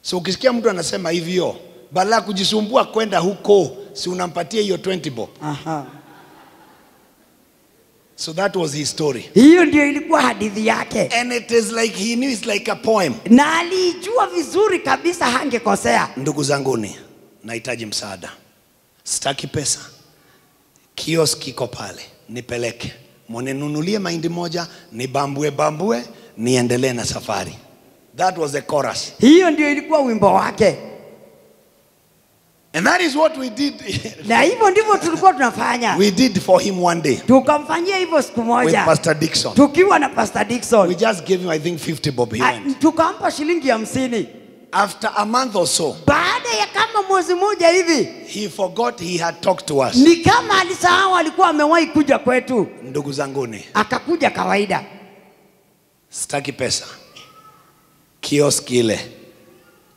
So ukisikia mtu anasema hivyo, badala kujisumbua kwenda huko, si unampatia hiyo 20 bob. Aha. So that was his story. Hiyo ndio ilikuwa hadithi yake. And it is like he knew it's like a poem. Na alijua vizuri kabisa hangekosea. Ndugu zanguni, nahitaji msaada. Sitaki pesa. Kiosk iko pale, nipeleke. Mninunulie mahindi moja, ni bambue, niendelee na safari. That was the chorus. Hiyo ndio ilikuwa wimbo wake. And that is what we did. Na hivyo ndivyo tulikuwa tunafanya. We did for him one day. Tukamfanyia hivyo siku moja. With Pastor Dixon. Tukiwa na Pastor Dixon. We just gave him, I think, 50 bob. He went. Tukampa shilingi 50. After a month or so, baada ya kama mwezi mmoja hivi, he forgot he had talked to us. Ni kama alisahau alikuwa amewahi kuja kwetu. Ndugu zanguni, akakuja kawaida. Sitaki pesa. Kiosk ile.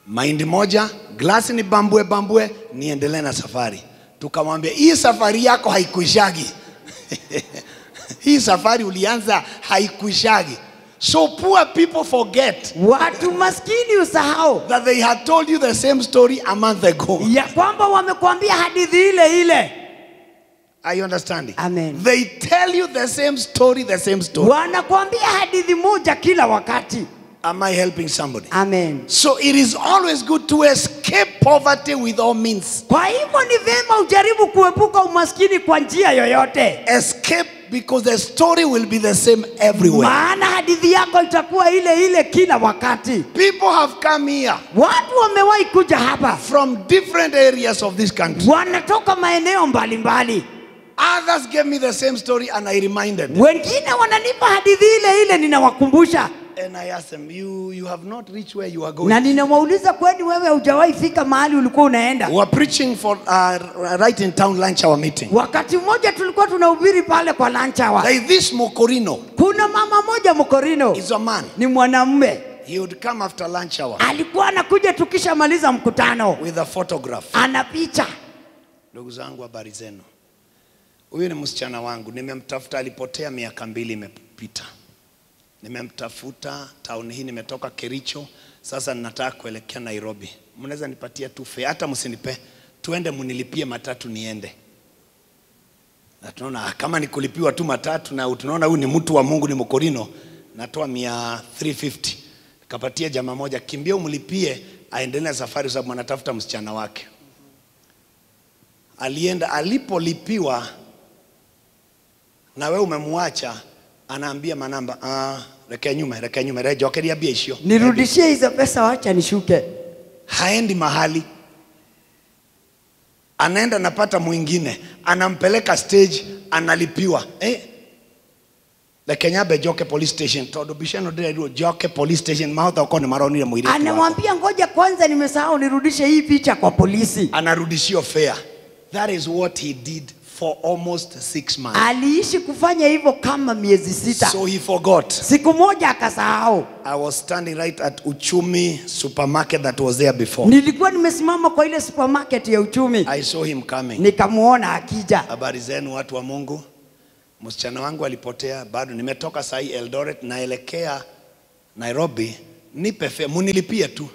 Mahindi moja, glasi ni bambue, niendelee na safari. Tukamwambia, hii safari yako haikuishagi. Hii safari ulianza haikuishagi. So poor people forget. Watu maskini usahau that they had told you the same story a month ago. Ya kwamba wamekuambia hadithi ile ile. Are you understanding? Amen. They tell you the same story. Wanakuambia hadithi moja kila wakati. Am I helping somebody? Amen. So it is always good to escape poverty with all means. Kwa hivyo ni vyema ujaribu kuepuka umaskini kwa njia yoyote. Escape because the story will be the same everywhere. Maana hadithi yako itakuwa ile ile kila wakati. People have come here. Watu wamewahi kuja hapa from different areas of this country. Wanatoka maeneo mbalimbali. Others gave me the same story and I reminded them. Wengine wananipa hadithi ile ile ninawakumbusha. And I asked them, you have not reached where you are going. Na ninawauliza, kwani wewe hujawahi fika mahali ulikuwa unaenda? We were preaching for right in town lunch hour meeting. Wakati mmoja tulikuwa tunahubiri pale kwa lunch hour. Like this Mokorino. Kuna mama moja Mokorino. Is a man. Ni mwanamume. He would come after lunch hour. Alikuwa anakuja tukishamaliza mkutano. With a photograph. Ana picha. Ndugu zangu, habari zenu. Huyu ni msichana wangu, nimemtafuta, alipotea miaka 2 imepita. Nimemtafuta town hii, nimetoka Kericho, sasa ninataka kuelekea Nairobi. Mnaweza nipatia tu fare, hata msinipe, tuende munilipie matatu niende. Na tunaona kama nikulipiwa tu matatu, na tunaona huyu ni mtu wa Mungu, ni Mokorino, natoa 350. Nikapatia jamaa moja, kimbia umlipie aendelee safari sababu anatafuta msichana wake. Alienda, alipolipiwa na wewe umemwacha, anaambia manamba, rekea nyuma, rejo keria bieshio. Nirudishie hizo pesa, wacha nishuke. Haendi mahali. Anaenda napata mwingine, anampeleka stage, analipiwa. Kenya Joke police station, todo bishano dire Joke police station, maota ukone maroni ya mwiri. Anamwambia ngoja kwanza nimesahau nirudishe hii picha kwa polisi. Anarudishio fare. That is what he did for almost 6 months. Aliishi kufanya hivyo kama miezi 6. So he forgot. Siku moja akasahau. I was standing right at Uchumi supermarket that was there before. Nilikuwa nimesimama kwa ile supermarket ya Uchumi. I saw him coming. Nikamuona akija. Habari zenu watu wa Mungu. Msichana wangu alipotea, bado nimetoka sahi Eldoret naelekea Nairobi, nipe fare, munilipie tu.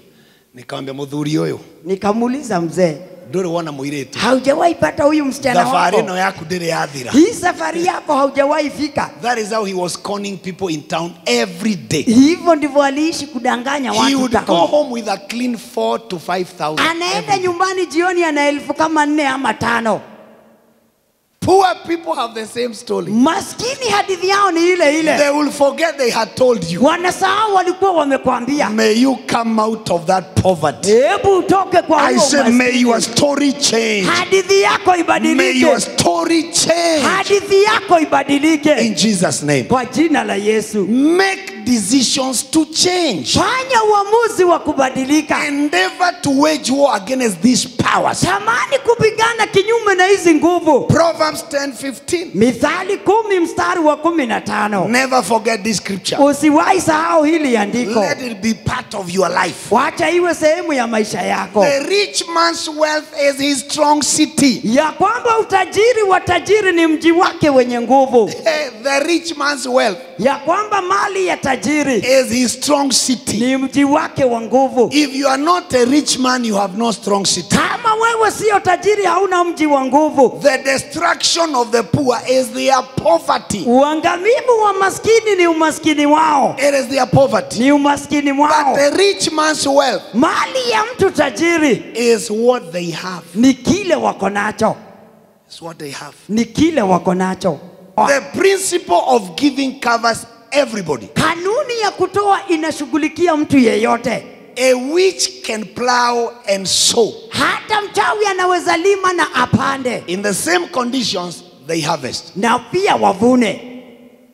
Nikamwambia mudhuri yoyo. Nikamuuliza mzee, dore wana muiretu, haujawahi pata huyu msichana wako? Safari no yako dire yathira. Hii safari yako haujawahi fika. That is how he was conning people in town every day. Hivyo ndivyo aliishi kudanganya watu. He would go home with a clean 4,000 to 5,000. Anaenda nyumbani jioni ana 1000 kama 4 ama 5. Poor people have the same story. Maskini hadithi yao ni ile ile. They will forget they had told you. Wanasahau walikuwa wamekwambia. May you come out of that poverty. Hebu utoke kwa I said may your story change. Hadithi yako ibadilike. May your story change. Hadithi yako ibadilike. In Jesus' name. Kwa jina la Yesu. Make decisions to change. Fanya uamuzi wa kubadilika. Endeavor to wage war against these powers. Tamani kupigana kinyume na hizi nguvu. Proverbs 10:15. Mithali 10 mstari wa 15. Never forget this scripture. Usiwahi sahau hili andiko. Let it be part of your life. Wacha iwe sehemu ya maisha yako. The rich man's wealth is his strong city. Ya kwamba utajiri wa tajiri ni mji wake wenye nguvu. The rich man's wealth Ya kwamba mali ya tajiri is his strong city. ni mji wake wa nguvu. If you are not a rich man, you have no strong city. Kama wewe sio tajiri, hauna mji wa nguvu. The destruction of the poor is their poverty. Uangamivu wa maskini ni umaskini wao. It is their poverty. Ni umaskini wao. But the rich man's wealth Mali ya mtu tajiri is what they have. ni kile wako nacho. It's what they have. Ni kile wako nacho. The principle of giving covers everybody. Kanuni ya kutoa inashughulikia mtu yeyote. A witch can plow and sow. Hata mchawi anaweza lima na apande. In the same conditions, they harvest. Na pia wavune.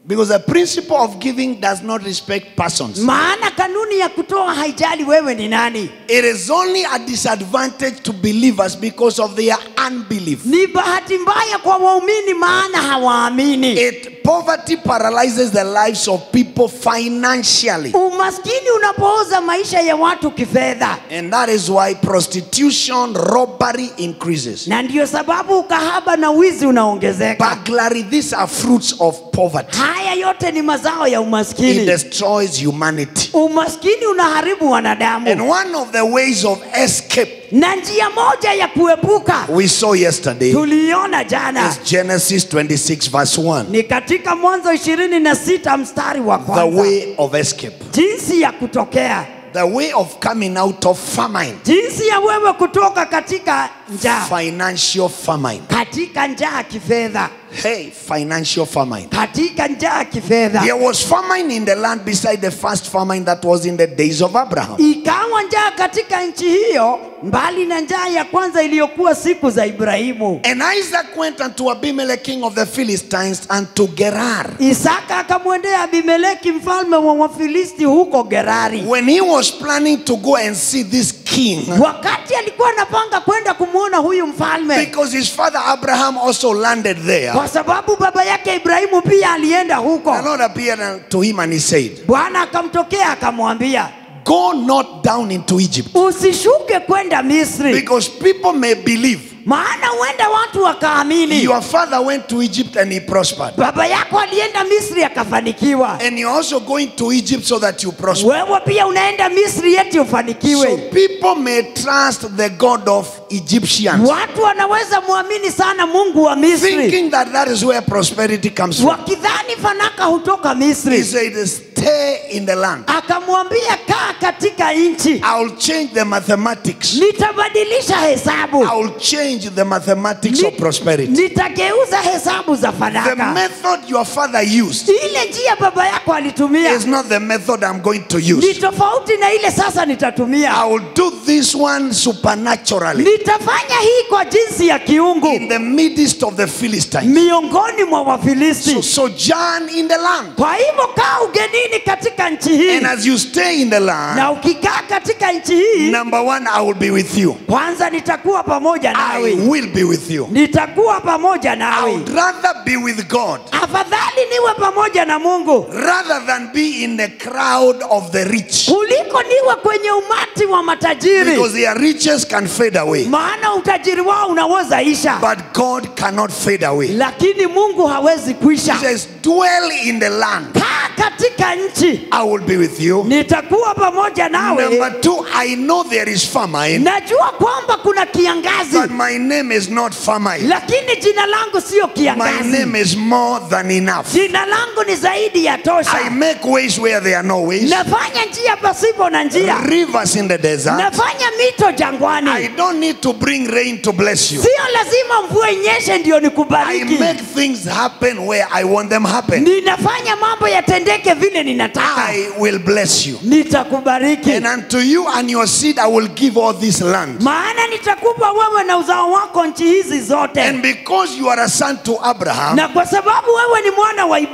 Because the principle of giving does not respect persons. Maana kanuni ya kutoa haijali wewe ni nani. It is only a disadvantage to believers because of their unbelief. Ni bahati mbaya kwa waumini maana hawaamini. Poverty paralyzes the lives of people financially. Umaskini unapooza maisha ya watu kifedha. And that is why prostitution, robbery increases. Na ndio sababu ukahaba na wizi unaongezeka. Burglary, these are fruits of poverty. Haya yote ni mazao ya umaskini. It destroys humanity. Umaskini unaharibu wanadamu. And one of the ways of escape, na njia moja ya kuepuka, we saw yesterday, tuliona jana, is Genesis 26 verse 1. Ni katika Mwanzo 26 mstari wa kwanza. The way of escape. Jinsi ya kutokea. The way of coming out of famine. Jinsi ya wewe kutoka katika njaa. Financial famine. Katika njaa kifedha. Hey, financial famine. Katika njaa kifedha. There was famine in the land beside the first famine that was in the days of Abraham. Ikawa njaa katika nchi hiyo mbali na njaa ya kwanza iliyokuwa siku za Ibrahimu. And Isaac went unto Abimelech king of the Philistines unto Gerar. Isaka akamwendea Abimeleki mfalme wa Wafilisti huko Gerari. When he was planning to go and see this king, wakati alikuwa anapanga kwenda kumuona huyu mfalme, because his father Abraham also landed there, kwa sababu baba yake Ibrahimu pia alienda huko, the Lord appeared to him and he said, Bwana akamtokea akamwambia, go not down into Egypt, usishuke kwenda Misri, because people may believe maana huenda watu wakaamini your father went to Egypt and he prospered, baba yako alienda Misri akafanikiwa, and you're also going to Egypt so that you prosper. wewe pia unaenda Misri eti ufanikiwe. So people may trust the God of Egyptians, watu wanaweza muamini sana Mungu wa Misri, thinking that that is where prosperity comes from. wakidhani fanaka hutoka Misri. He said, stay in the land. Akamwambia, kaa katika nchi, I will change the mathematics. nitabadilisha hesabu, I will change the mathematics of prosperity. nitageuza hesabu za The fanaka. method your father used Ile njia baba yako alitumia is not the method I'm going to ni use. tofauti na ile sasa nitatumia. I will do this one supernaturally Nitafanya hii kwa jinsi ya kiungu in the midst of the Philistines. miongoni mwa Wafilisti. Sojourn in the land. Kwa hivyo kaa ugenini katika nchi hii, And as you stay in the land, na ukikaa katika nchi hii, number one, I will be with you. kwanza nitakuwa pamoja I nawe, will be with you. nitakuwa pamoja I nawe. would rather be with God Afadhali niwe pamoja na Mungu rather than be in the crowd of the rich, kuliko niwe kwenye umati wa matajiri, because their riches can fade away, maana utajiri wao unaweza isha, but God cannot fade away. lakini Mungu hawezi kuisha. He says, dwell in the land. Kaa katika nchi, I will be with you. nitakuwa pamoja nawe. Number two, I know there is famine, Najua kwamba kuna kiangazi, but my name is not famine. lakini jina langu sio My kiangazi. name is more than enough. Jina langu ni zaidi ya I tosha. make ways where there are no ways, Nafanya njia pasipo na njia, rivers in the desert. nafanya mito I jangwani. don't need to bring rain to bless you. Sio lazima mvua inyeshe ndio I nikubariki. make things happen where I want them happen. Ninafanya mambo yatendeke vile ninataka. I will bless you. Nitakubariki. And unto you and your seed I will give all this land. Maana nitakupa wewe na uzao wako nchi hizi zote. And because you are a son to Abraham, Na kwa sababu wewe ni mwana wa there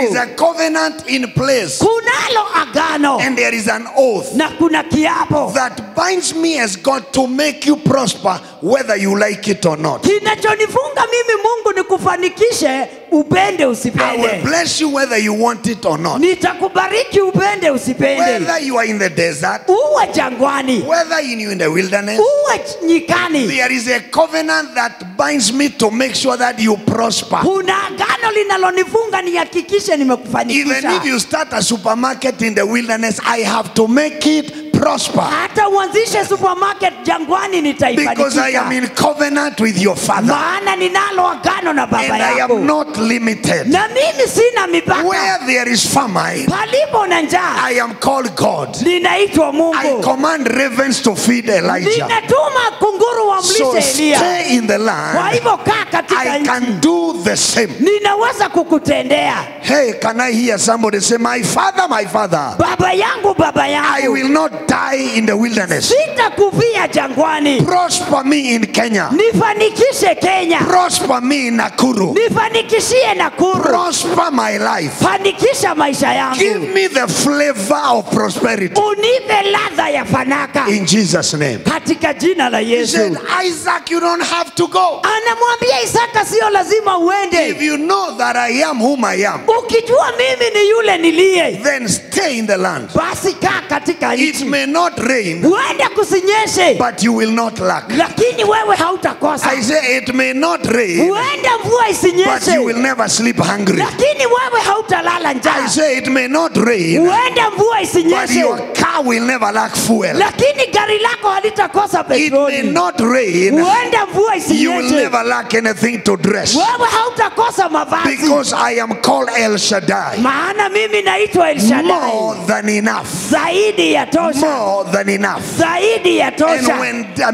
is Ibrahimu, a covenant in place. kunalo agano And there is an oath na kuna kiapo that binds me as God to make you prosper, whether you like it or not. kinachonifunga mimi Mungu ni kufanikishe upende I will usipende. bless you whether you want it or not. Nitakubariki upende usipende. Whether you are in the desert, Uwe jangwani, whether you in the wilderness, uwe nyikani, there is a covenant that binds me to make sure that you prosper. kuna agano linalonifunga nihakikishe Even nimekufanikisha. if you start a supermarket in the wilderness, I have to make it prosper. Hata uanzishe supermarket jangwani Because I am nitaifanikisha. in covenant with your father. Maana ninalo agano na baba And I yako. am not limited. Na mimi sina mipaka. Where there is famine, Palipo na njaa I am called God. ninaitwa I Mungu. command ravens to feed Elijah. Ninatuma kunguru wa So mlishe Elia. stay in the Kwa land. hivyo kaa katika I nchi. can do the same. Ninaweza kukutendea. Hey, can I hear somebody say, my father, my father, Baba yangu, baba I yangu. will not die in the wilderness. Sitakufia jangwani. Prosper me in Kenya. Nifanikishe Kenya. Prosper me in Nakuru. Nifanikishie Nakuru. Prosper my life. Fanikisha maisha Give yangu. me the flavor of prosperity. Unipe ladha ya fanaka. In Jesus' name. Katika jina la He said, Yesu. Isaac, you don't have to go. Anamwambia Isaka sio lazima uende. If you know that I am whom I am, Ukijua mimi ni yule niliye, then stay in the land. basi kaa katika It nchi. may not rain, Uende kusinyeshe, but you will not lack. lakini wewe hautakosa. I say it may not rain, Uende mvua but isinyeshe, you will never sleep hungry. lakini wewe hautalala I njaa. say it may not rain, Uende mvua but isinyeshe, your car will never lack fuel. lakini gari lako halitakosa It may petroli. not rain, Uende mvua you will isinyeshe, never lack anything to dress. wewe hautakosa mavazi. Because I am called El Shaddai. Maana mimi naitwa El Shaddai. More than enough. Zaidi ya tosha. More than enough. Zaidi ya And tosha.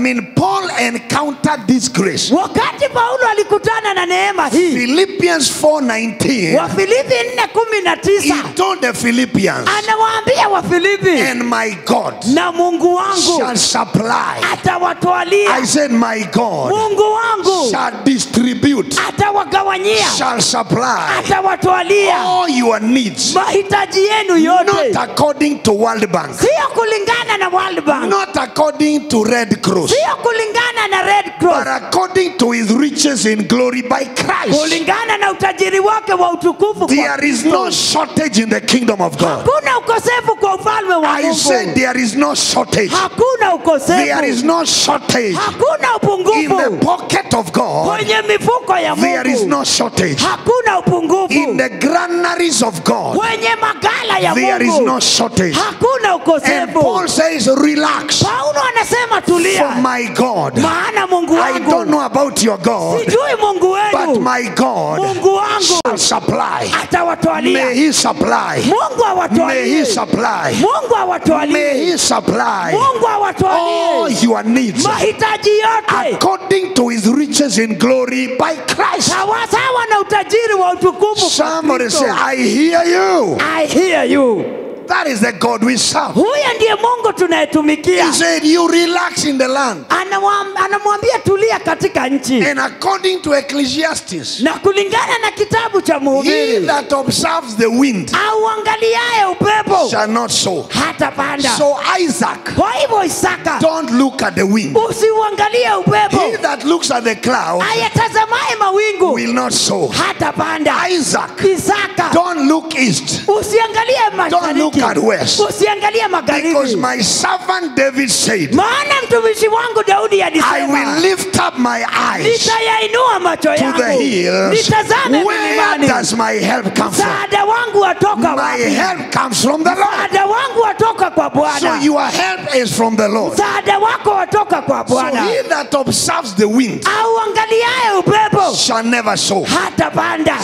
when Paul encountered this grace, Wakati Paulo alikutana na neema hii, Philippians 4:19, Wafilipi 4:19, he told the Philippians, anawaambia Wafilipi, and my God na Mungu wangu shall supply. atawatwalia. I said, my God Mungu wangu shall distribute, atawagawanyia, shall supply atawatwalia all your needs, mahitaji yenu not yote, according to World Bank, sio kulingana na World Bank, not according to Red Cross, sio kulingana na Red but Cross, according to his riches in glory by Christ. kulingana na utajiri wake wa utukufu kwa There is no Kristo. shortage in the kingdom of God. Hakuna ukosefu kwa ufalme wa I said Mungu. there is no shortage. Hakuna There is ukosefu. no shortage Hakuna in the upungufu pocket of God. kwenye mifuko ya There is Mungu. no shortage Hakuna upungufu in the granaries of God. kwenye magala ya There is Mungu. no shortage. Hakuna And Paul ukosefu. says, relax, Paulo anasema for tulia, my God. maana Mungu I don't wangu, know about your God, sijui Mungu but wenu, my God Mungu wangu shall supply. May atawatwalia. he supply. Mungu May he awatwalie. supply. Mungu May awatwalie. he supply Mungu all awatwalie your needs mahitaji yote according to his riches in glory by Christ. sawasawa na utajiri wa utukufu kwa Somebody say, Kristo. I hear you. I hear you. That is the God we serve. Huyo ndiye Mungu tunayetumikia. He said, you relax in the land. Anamwambia tulia katika nchi, And according to Ecclesiastes, na kulingana na kitabu cha he Mhubiri, that observes the wind auangaliaye upepo shall not sow. hatapanda. So Isaac, Kwa hivyo Isaka, don't look at the wind. usiuangalie He upepo, that looks at the cloud ayatazamaye mawingu will not sow. hatapanda. Isaac, Isaka, don't look east. usiangalie Don't look mashariki, at west. usiangalie Because magharibi, my servant David said, maana mtumishi wangu Daudi I will alisema, lift up my eyes nitayainua macho to the yangu hills. nitazame Where milimani, does my help come from? msaada wangu watoka My wapi? help comes from the Lord. Msaada wangu watoka kwa So Bwana. your help is from the Lord. Msaada wako watoka kwa So Bwana. he that observes the wind Au angaliaye upepo shall never sow. hatapanda.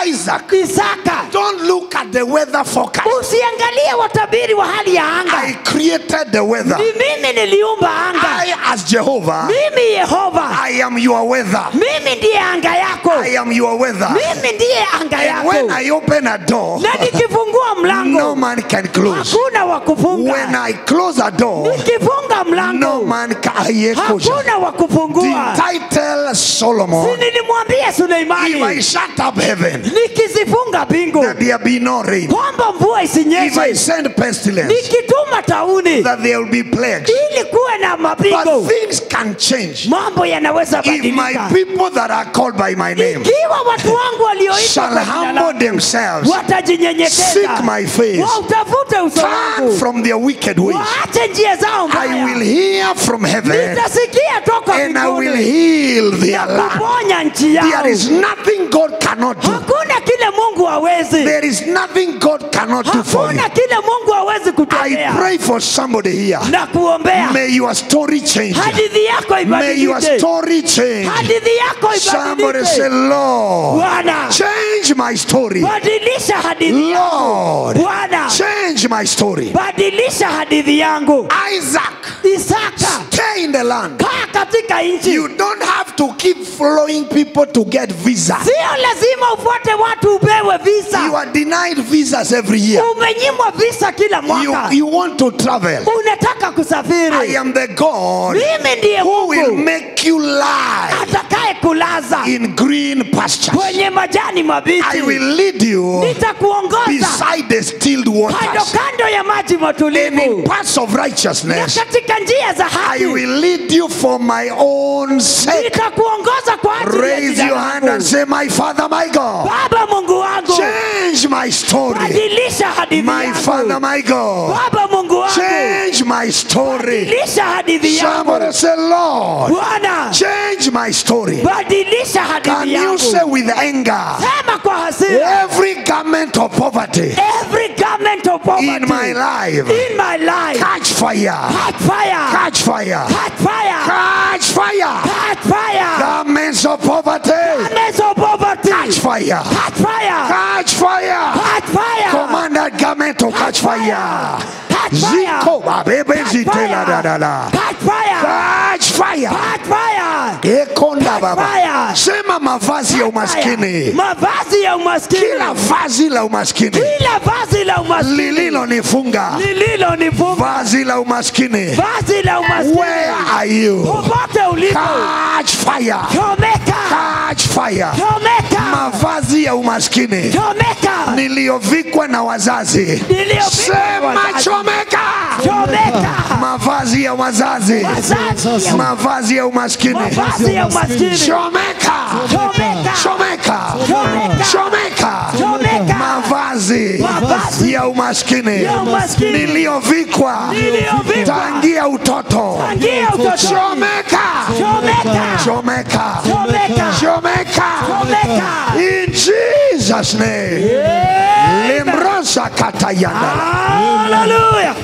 Isaac, Isaka, don't look at the weather forecast. usiangalie Angalia watabiri wa hali ya anga. I created the weather. Ni mimi niliumba anga. I as Jehovah, Mimi Yehova. I am your weather. Mimi ndiye anga yako. I am your weather. Mimi ndiye anga And when yako. I open a door, Na nikifungua mlango, no man can close. hakuna wa kufunga. When I close a door, Nikifunga mlango, no man can. hakuna wa kufungua. Did I tell Si Solomon, nilimwambia if I Suleimani, shut up heaven, nikizifunga mbingu that there be no rain? kwamba mvua If I isinyeshe, send pestilence, nikituma tauni that there will be plagues? ili kuwe na But mapigo, things can change. mambo yanaweza If my badilika. people that are called by my name Ikiwa watu wangu walioitwa shall kwa jina humble langu themselves, watajinyenyekeza, seek my face, wautafute uso turn wangu, from their wicked ways, waache njia zao I will mbaya, hear from heaven nitasikia toka and I will mbinguni heal their na land. kuponya nchi yao. There is nothing God cannot do. Hakuna kile Mungu hawezi, There is nothing God cannot do for you. hakuna kile Mungu hawezi I kutendea. pray for somebody here. Na kuombea May your story change. hadithi yako May your ibadilike, story change. hadithi yako Somebody say, ibadilike. Lord, Bwana, change my story. badilisha hadithi yangu. Lord, Bwana, change my story. badilisha hadithi yangu. Isaac, Isaka, stay in the land. kaa katika nchi. You don't have to keep following people to get visa. Sio lazima ufuate watu upewe You visa. are denied visas every year. Umenyimwa visa kila mwaka. You want to travel. Unataka I kusafiri. am the God Mimi ndiye who will Mungu make you lie atakaye kulaza in green pastures. kwenye majani I mabichi. will lead you Nitakuongoza beside the stilled kando waters. kando ya maji And in matulivu, paths of na righteousness, katika njia za I haki. will lead you for my own sake. Nitakuongoza kwa ajili ya Raise jina your hand langu. and say, my Father, my God, Baba Mungu wangu, change my story. badilisha hadithi My Father, yangu. my God, Baba Mungu wangu, change my story. badilisha hadithi Somebody yangu. say, Lord, Bwana, change my story. badilisha Can hadithi you say yangu. with anger, Sema kwa hasira, every garment of poverty every garment of poverty in my life, in my life, catch fire, catch fire, catch fire, catch fire, catch fire. catch fire, Garments of poverty, garments of poverty, catch fire, catch fire, catch fire. catch fire, Command that garment to catch fire. catch Ziko fire, babebe zitela da da da. catch fire, Catch fire. catch fire, Ekonda baba. fire. Sema mavazi ya umaskini. Mavazi ya umaskini, Kila vazi la umaskini kila vazi la umaskini lililonifunga, lililonifunga, vazi la umaskini. vazi la umaskini, Where are you? popote ulipo, Catch fire. chomeka, Catch fire. chomeka, Mavazi ya umaskini chomeka, niliyovikwa na wazazi. niliyovikwa Sema wazazi. chomeka. Chomeka, Mavazi ya wazazi. wazazi ya Mavazi ya umaskini. mavazi ya umaskini, Chomeka. chomeka, Chomeka. chomeka, Chomeka. chomeka, Mavazi Mavazi ya umaskini ya umaskini niliyovikwa niliyovikwa tangia utoto. tangia utotoni. Chomeka. Chomeka, Chomeka. chomeka, Chomeka. chomeka. In Jesus' name. Limrosa katayanda. Hallelujah.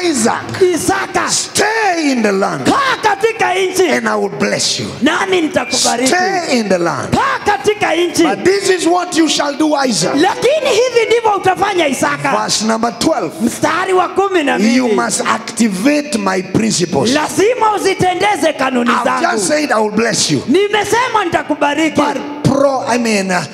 Isaac, Isaka, stay in the land kaa katika nchi and I will bless you. nami nitakubariki. Stay in the land. Kaa katika nchi, But this is what you shall do, Isaac. lakini hivi ndivyo utafanya Isaka. Verse number 12. Mstari wa 12, You must activate my principles. lazima uzitendeze kanuni I've just zangu. said I will bless you. Nimesema nitakubariki, But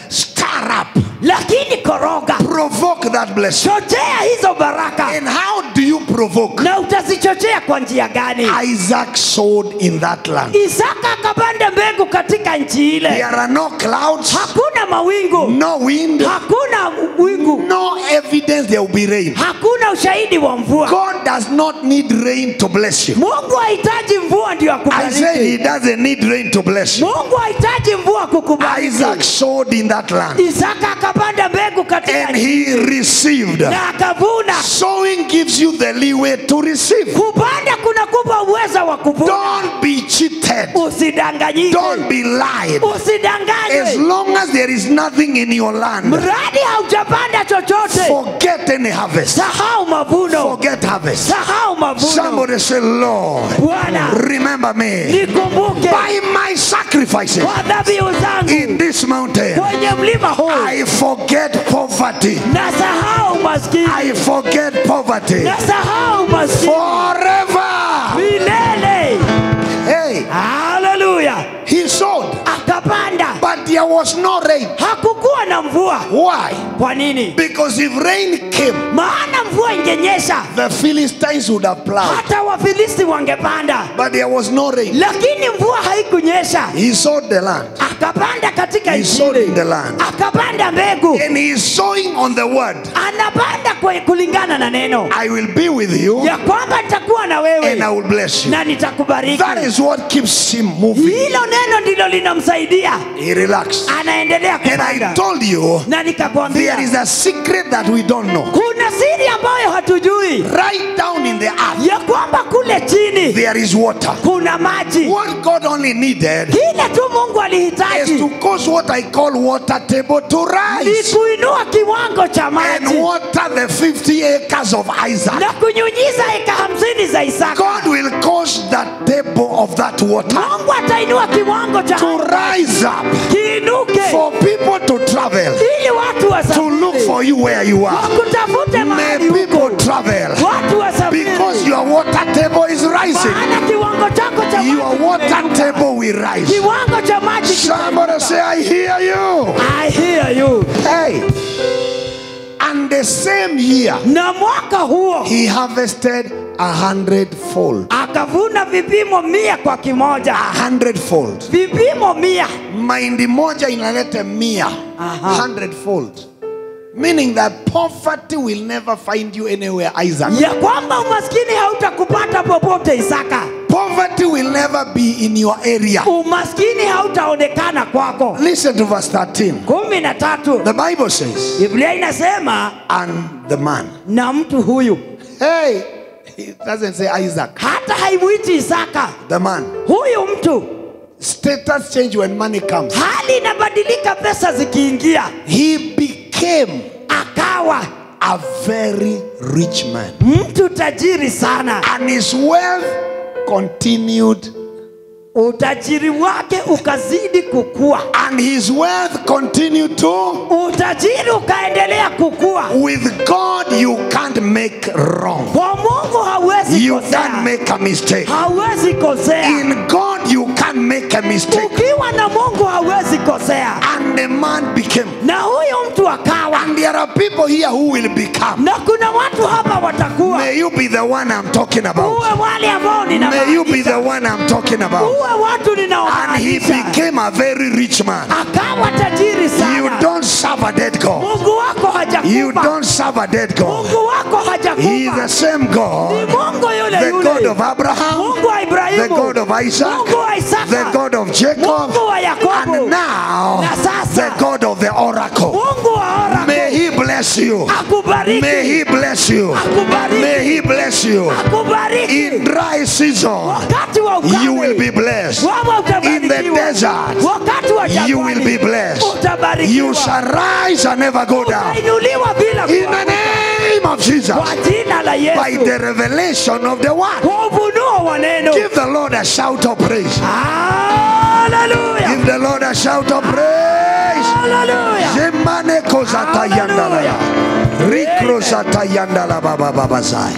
stir up, lakini koroga, provoke that blessing. chochea hizo baraka. And how do you provoke? Na utazichochea kwa njia gani? Isaac sowed in that land. Isaka akapanda mbegu katika nchi ile. There are no clouds, Hakuna mawingu, no wind, hakuna wingu, no evidence there will be rain. hakuna ushahidi wa mvua. God does not need rain to bless you. Mungu hahitaji mvua ndio I said he akubariki. doesn't need rain to bless you. Mungu hahitaji mvua kukubariki. Isaac sowed in that land Isaka akapanda mbegu katika and nchi he received. na akavuna. Sowing gives you the leeway to receive. Kupanda kunakupa uwezo wa kuvuna. Don't be cheated led. Usidanganyike. Don't be lied. As Usidanganywe. long as there is nothing in your land, Mradi haujapanda chochote. forget any harvest. Sahau mavuno. Forget harvest. Sahau mavuno. Somebody say, Lord, Bwana, remember me nikumbuke by my sacrifices kwa dhabihu zangu in this mountain. kwenye mlima huu. I forget poverty. Na sahau maskini. I forget poverty Na sahau maskini. forever. Milele. Hey, Hallelujah. he sowed, Akapanda. but there was no rain. Hakukuwa na mvua. Why? Kwa nini? Because if rain came, Maana mvua ingenyesha, the Philistines would have plowed. hata Wafilisti wangepanda. But there was no rain. Lakini mvua haikunyesha. He sowed the land. Akapanda katika He sowed in injili. the land. Akapanda mbegu. And he is sowing on the word. Anapanda kulingana na neno. I will be with you Ya kwamba nitakuwa na and wewe I will bless you. na nitakubariki. That is what keeps him moving. Hilo neno ndilo linamsaidia. He relaxed. Anaendelea And I kupanda. told you, Na nikakwambia there is a secret that we don't know. kuna siri ambayo hatujui. Right down in the earth, Ya kwamba kule chini there is water. kuna maji. What God only needed Kile tu Mungu is alihitaji to cause what I call water table to ni rise kuinua kiwango cha and maji water the 50 acres of Isaac. na kunyunyiza eka 50 za Isaka. God will cause that table of that water Mungu atainua kiwango cha to rise up kiinuke for people to travel, ili watu to look wasafiri. for you where you are. Wakutafute May mahali huko. people travel Watu wasafiri. because your water table is rising. Maana kiwango chako cha Your maji water kimeinuka. table will rise. Kiwango cha maji Somebody kimeinuka. say, I hear you. I hear you. Hey. And the same year, Na mwaka huo he harvested 100-fold. akavuna vipimo 100 kwa kimoja. 100-fold. Vipimo 100. Mahindi moja inaleta 100. Aha. 100-fold. Meaning that poverty will never find you anywhere, Isaac. Ya kwamba umaskini hautakupata popote Isaka. Poverty will never be in your area. Umaskini hautaonekana kwako. Listen to verse 13. 13. The Bible says, Biblia inasema and the man. na mtu huyu. Hey, it doesn't say Isaac. Hata haimuiti Isaka. The man. Huyu mtu. Status change when money comes. Hali inabadilika pesa zikiingia. He became Akawa a very rich man. mtu tajiri sana. And his wealth continued. Utajiri wake ukazidi kukua. And his wealth continued to. Utajiri ukaendelea kukua. With God you can't make wrong. Kwa Mungu hauwezi You can't kosea. make a mistake. Hauwezi kosea. In God you can't make a mistake. Ukiwa na Mungu hauwezi kosea. And the man became. Na huyo mtu akawa. And there are people here who will become. Na kuna watu hapa watakuwa. May you be the one I'm talking about. Uwe wale ambao May you be ninamaanisha. the one I'm talking about. Uwe watu And he ninaomaanisha. became a very rich man. Akawa tajiri You sana. don't serve a dead God. Mungu wako You hajakufa. don't serve a dead God. Mungu wako He is the hajakufa. same Ni God. Mungu yule The yule. God of Abraham, Mungu wa the Ibrahimu. God of Isaac, Mungu wa Isaka. the God of Jacob, Mungu wa Yakobo. and now Na sasa. the God of the oracle. Mungu wa Oracle. May he bless you. Akubariki. May he bless you. Akubariki. May he bless you. Akubariki. In dry season, Wakati wa ukame. you will be blessed. Wewe utabarikiwa. In the desert, Wakati wa you will jangwani. be blessed. Utabarikiwa. You shall rise and never go down. Utainuliwa bila In the kuanguka. name of Jesus, Kwa jina la by Yesu. the revelation of the word, Kwa ufunuo wa neno. give the Lord a shout of praise. Hallelujah. Give the Lord a shout of praise. Hallelujah. Zemane kozata yandala ya. Rikrosata yandala baba baba zai.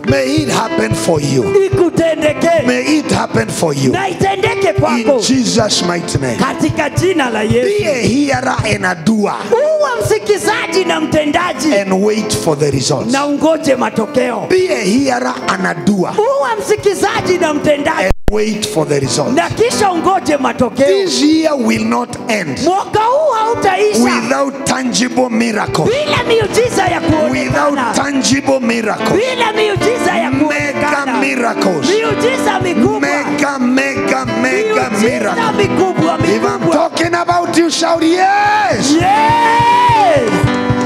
May it happen for you. Ikutendeke. May it happen for you. Na itendeke In kwako. Jesus' mighty name. Katika jina la Be Yesu. a hearer and a doer. Uwe msikizaji na mtendaji. And wait for the results. Na ungoje matokeo. Be a hearer and a doer. Uwe msikizaji na mtendaji. And wait for the results. Na kisha ungoje matokeo. This year will not end Mwaka huu hautaisha without tangible miracle. bila miujiza ya Without kuonekana. tangible miracle. Bila miujiza ya Mega kuonekana. miracles. Miujiza mikubwa. Mega Miujiza miracle. mikubwa If I'm mikubwa. talking about you, shout yes. Yes.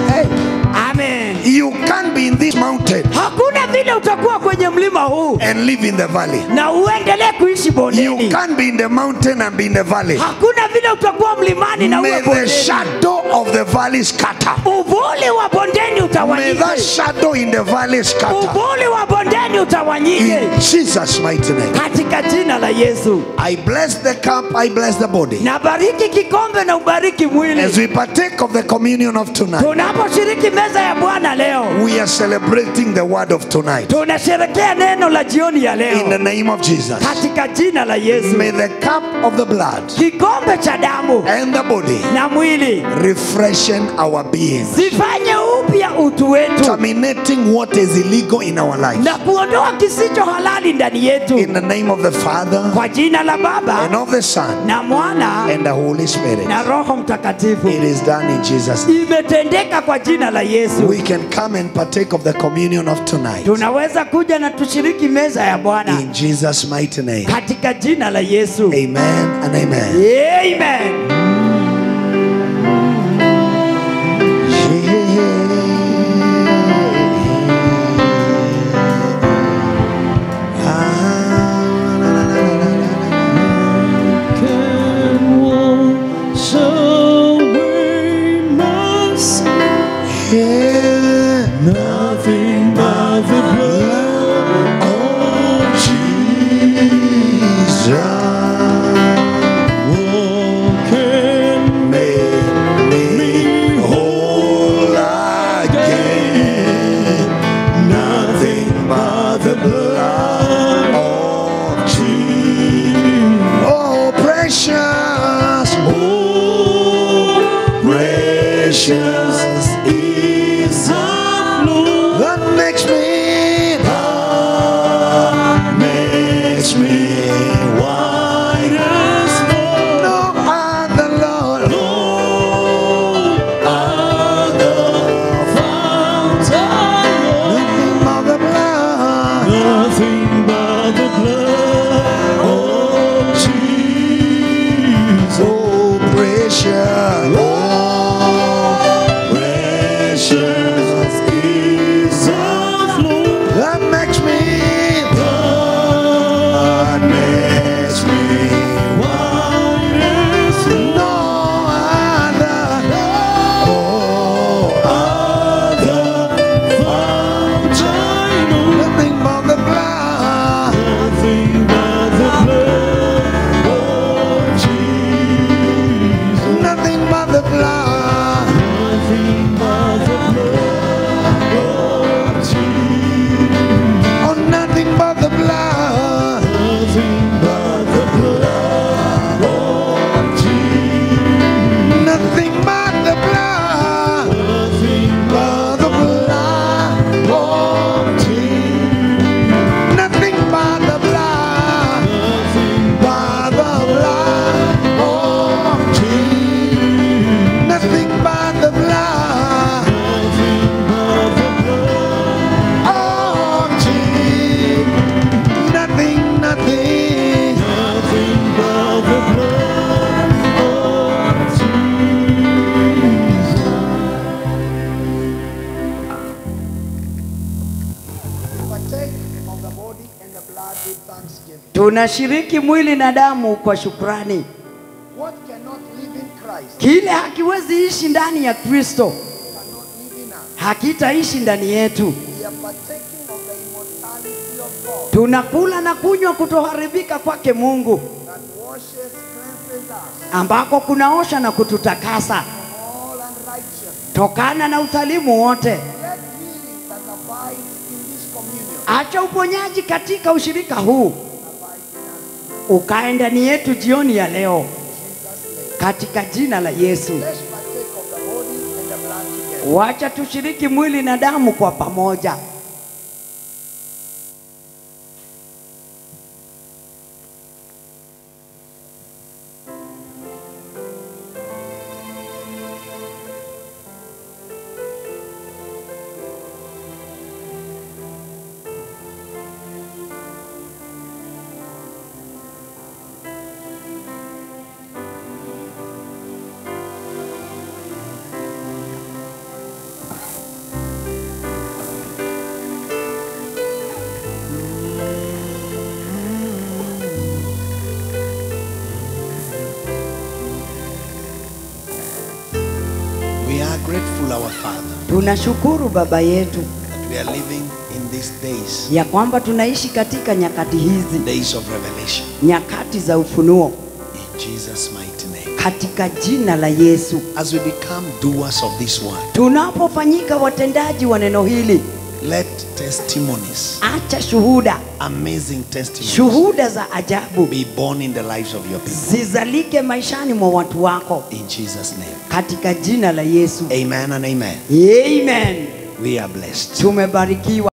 Hey, Amen. you can't be in this mountain Hakuna vile vile utakuwa kwenye mlima huu and live in the valley. na uendelee kuishi You bondeni. can't be in the mountain and be in the valley. Hakuna vile utakuwa mlimani na May uwe the bondeni. shadow of the valley scatter. Uvuli wa bondeni May utawanyike. that shadow in the valley scatter. Uvuli wa bondeni utawanyike. In Jesus' mighty name. Katika jina la Yesu. I bless the cup, I bless the body. Na bariki kikombe na ubariki mwili. As we partake of the communion of tonight, Tunaposhiriki meza ya Bwana leo, we are celebrating the word of tonight. tunasherehekea neno la jioni ya In the leo. name of Jesus. Katika jina la Yesu. May the cup of the blood Kikombe cha damu and the body na mwili refreshen our being, zifanye upya utu wetu terminating what is illegal in our life. na kuondoa kisicho halali ndani yetu. In the name of the Father Kwa jina la and Baba of the Son na Mwana and the Holy Spirit. na Roho Mtakatifu. It is done in Jesus' name. Imetendeka kwa jina la Yesu. We can come and partake of the communion of tonight. Tunaweza kuja na tushiriki meza ya Bwana In Jesus' mighty name. katika jina la Yesu. Amen and amen. Amen. Nothing but the blood of Jesus can make me whole again. Nothing but the blood of Jesus. Oh, precious, oh, precious is the blood that makes me white as snow. No other Lord, no other fountain, nothing but the blood, nothing but the blood of Jesus. Oh, precious, oh, precious is the flow that makes me white as snow. No other, oh, other fountain, nothing but the blood, nothing but the blood of Jesus. Nothing but the blood, nothing but the blood of Jesus. Oh, nothing but the blood, nothing but the blood of Jesus. Nothing but the blood, nothing but the blood of Jesus. Nothing but the blood, nothing but the blood of Jesus. Nothing but the blood, nothing but the blood of Jesus. Nothing, nothing, nothing but the blood of Jesus. Partake of the body and the blood with thanksgiving. Tunashiriki mwili na damu kwa shukrani. What cannot live in Christ Kile hakiwezi ishi ndani ya Kristo cannot live in us. hakitaishi ndani yetu. We are partaking of the immortality of God Tunakula na kunywa kutoharibika kwake Mungu, that washes, cleanses us ambako kunaosha na kututakasa all unrighteousness. tokana na udhalimu wote. Let healing that abides in this communion Acha uponyaji katika ushirika huu abide in us. ukae ndani yetu jioni ya leo In Jesus' name. katika jina la Yesu. Let's partake of the body and the blood together. Wacha tushiriki mwili na damu kwa pamoja. grateful, our Father, Tunashukuru Baba yetu that we are living in these days, ya kwamba tunaishi katika nyakati hizi, days of revelation. nyakati za ufunuo, In Jesus' mighty name. katika jina la Yesu. As we become doers of this word, Tunapofanyika watendaji wa neno hili, let testimonies, acha shuhuda, amazing testimonies, shuhuda za ajabu be born in the lives of your people. zizalike maishani mwa watu wako, In Jesus' name. katika jina la Yesu. Amen and amen. Amen. We are blessed. Tumebarikiwa.